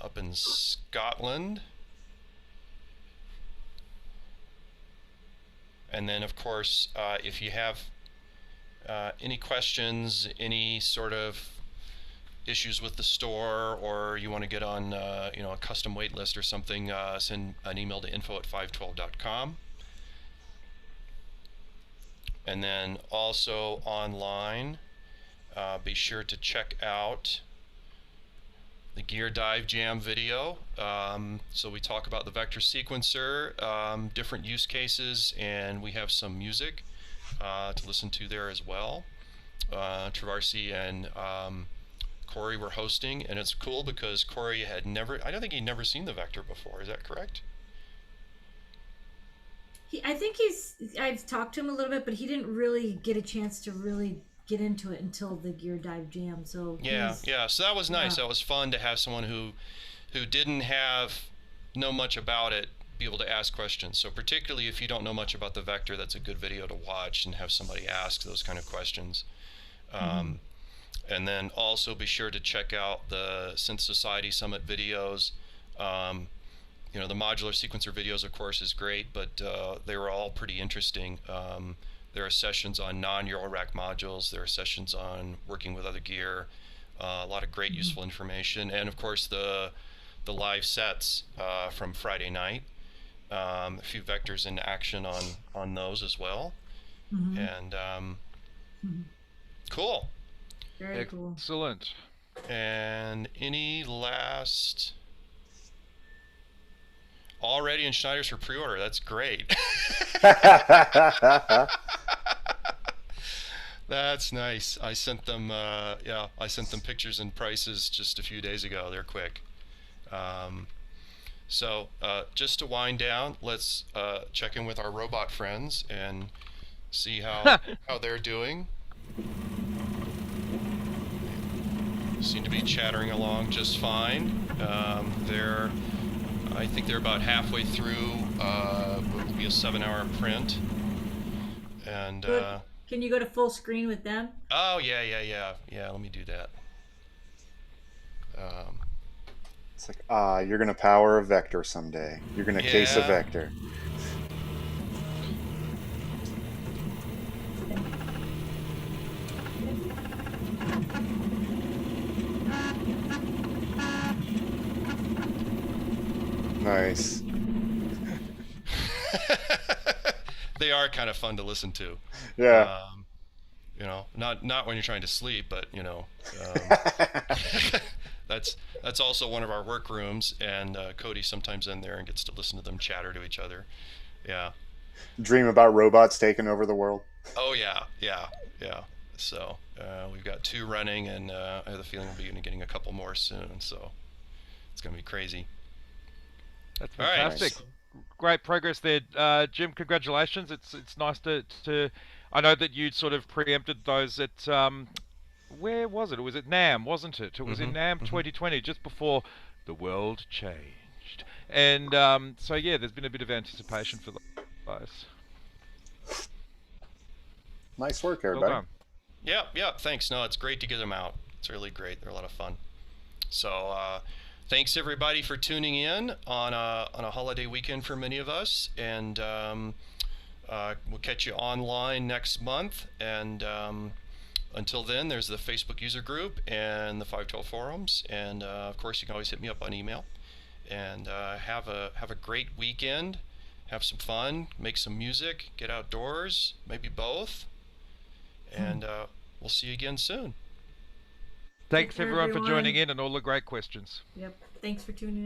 Up in Scotland. And then, of course, if you have any questions, any sort of issues with the store, or you want to get on a custom wait list or something, send an email to info@512.com. And then also online, be sure to check out the Gear Dive Jam video. So we talk about the vector sequencer, different use cases, and we have some music to listen to there as well. Trovarsi and Corey were hosting, and it's cool because Corey I don't think he'd never seen the vector before. Is that correct? I've talked to him a little bit, but he didn't really get a chance to really get into it until the Gear Dive Jam. So yeah. So that was nice. That was fun to have someone who didn't know much about it be able to ask questions. So particularly if you don't know much about the vector, that's a good video to watch and have somebody ask those kind of questions. And then also be sure to check out the Synth Society Summit videos. The modular sequencer videos, of course, is great, but they were all pretty interesting. There are sessions on non-Eurorack modules. There are sessions on working with other gear. A lot of great useful information. And, of course, the live sets from Friday night. A few vectors in action on those as well. And cool. Very cool. Excellent. And any last... Already in Schneider's for pre-order. That's great. That's nice. I sent them pictures and prices just a few days ago. They're quick. So just to wind down, let's check in with our robot friends and see how they're doing. Seem to be chattering along just fine. I think they're about halfway through what will be a 7-hour print. And can you go to full screen with them? Oh yeah. Let me do that. It's like you're gonna power a vector someday. You're gonna case a vector. Nice. They are kind of fun to listen to. Yeah. Not when you're trying to sleep, but that's also one of our workrooms, and Cody's sometimes in there and gets to listen to them chatter to each other. Yeah. Dream about robots taking over the world. Oh yeah. So we've got 2 running, and I have the feeling we'll be getting a couple more soon. So it's gonna be crazy. That's fantastic. All right. Great progress there, Jim. Congratulations. It's nice to. I know that you'd sort of preempted those at where was it? It was at NAMM, wasn't it? It was in NAMM 2020, just before the world changed. And so yeah, there's been a bit of anticipation for those. Nice work, everybody. Well done. Yeah. Thanks. No, it's great to get them out. It's really great. They're a lot of fun. So. Thanks everybody for tuning in on a holiday weekend for many of us, and we'll catch you online next month, and until then, there's the Facebook user group and the 512 forums, and of course you can always hit me up on email. And have a great weekend. Have some fun. Make some music. Get outdoors. Maybe both. And we'll see you again soon. Thanks care, everyone for joining everyone. in and all the great questions. Yep. Thanks for tuning in.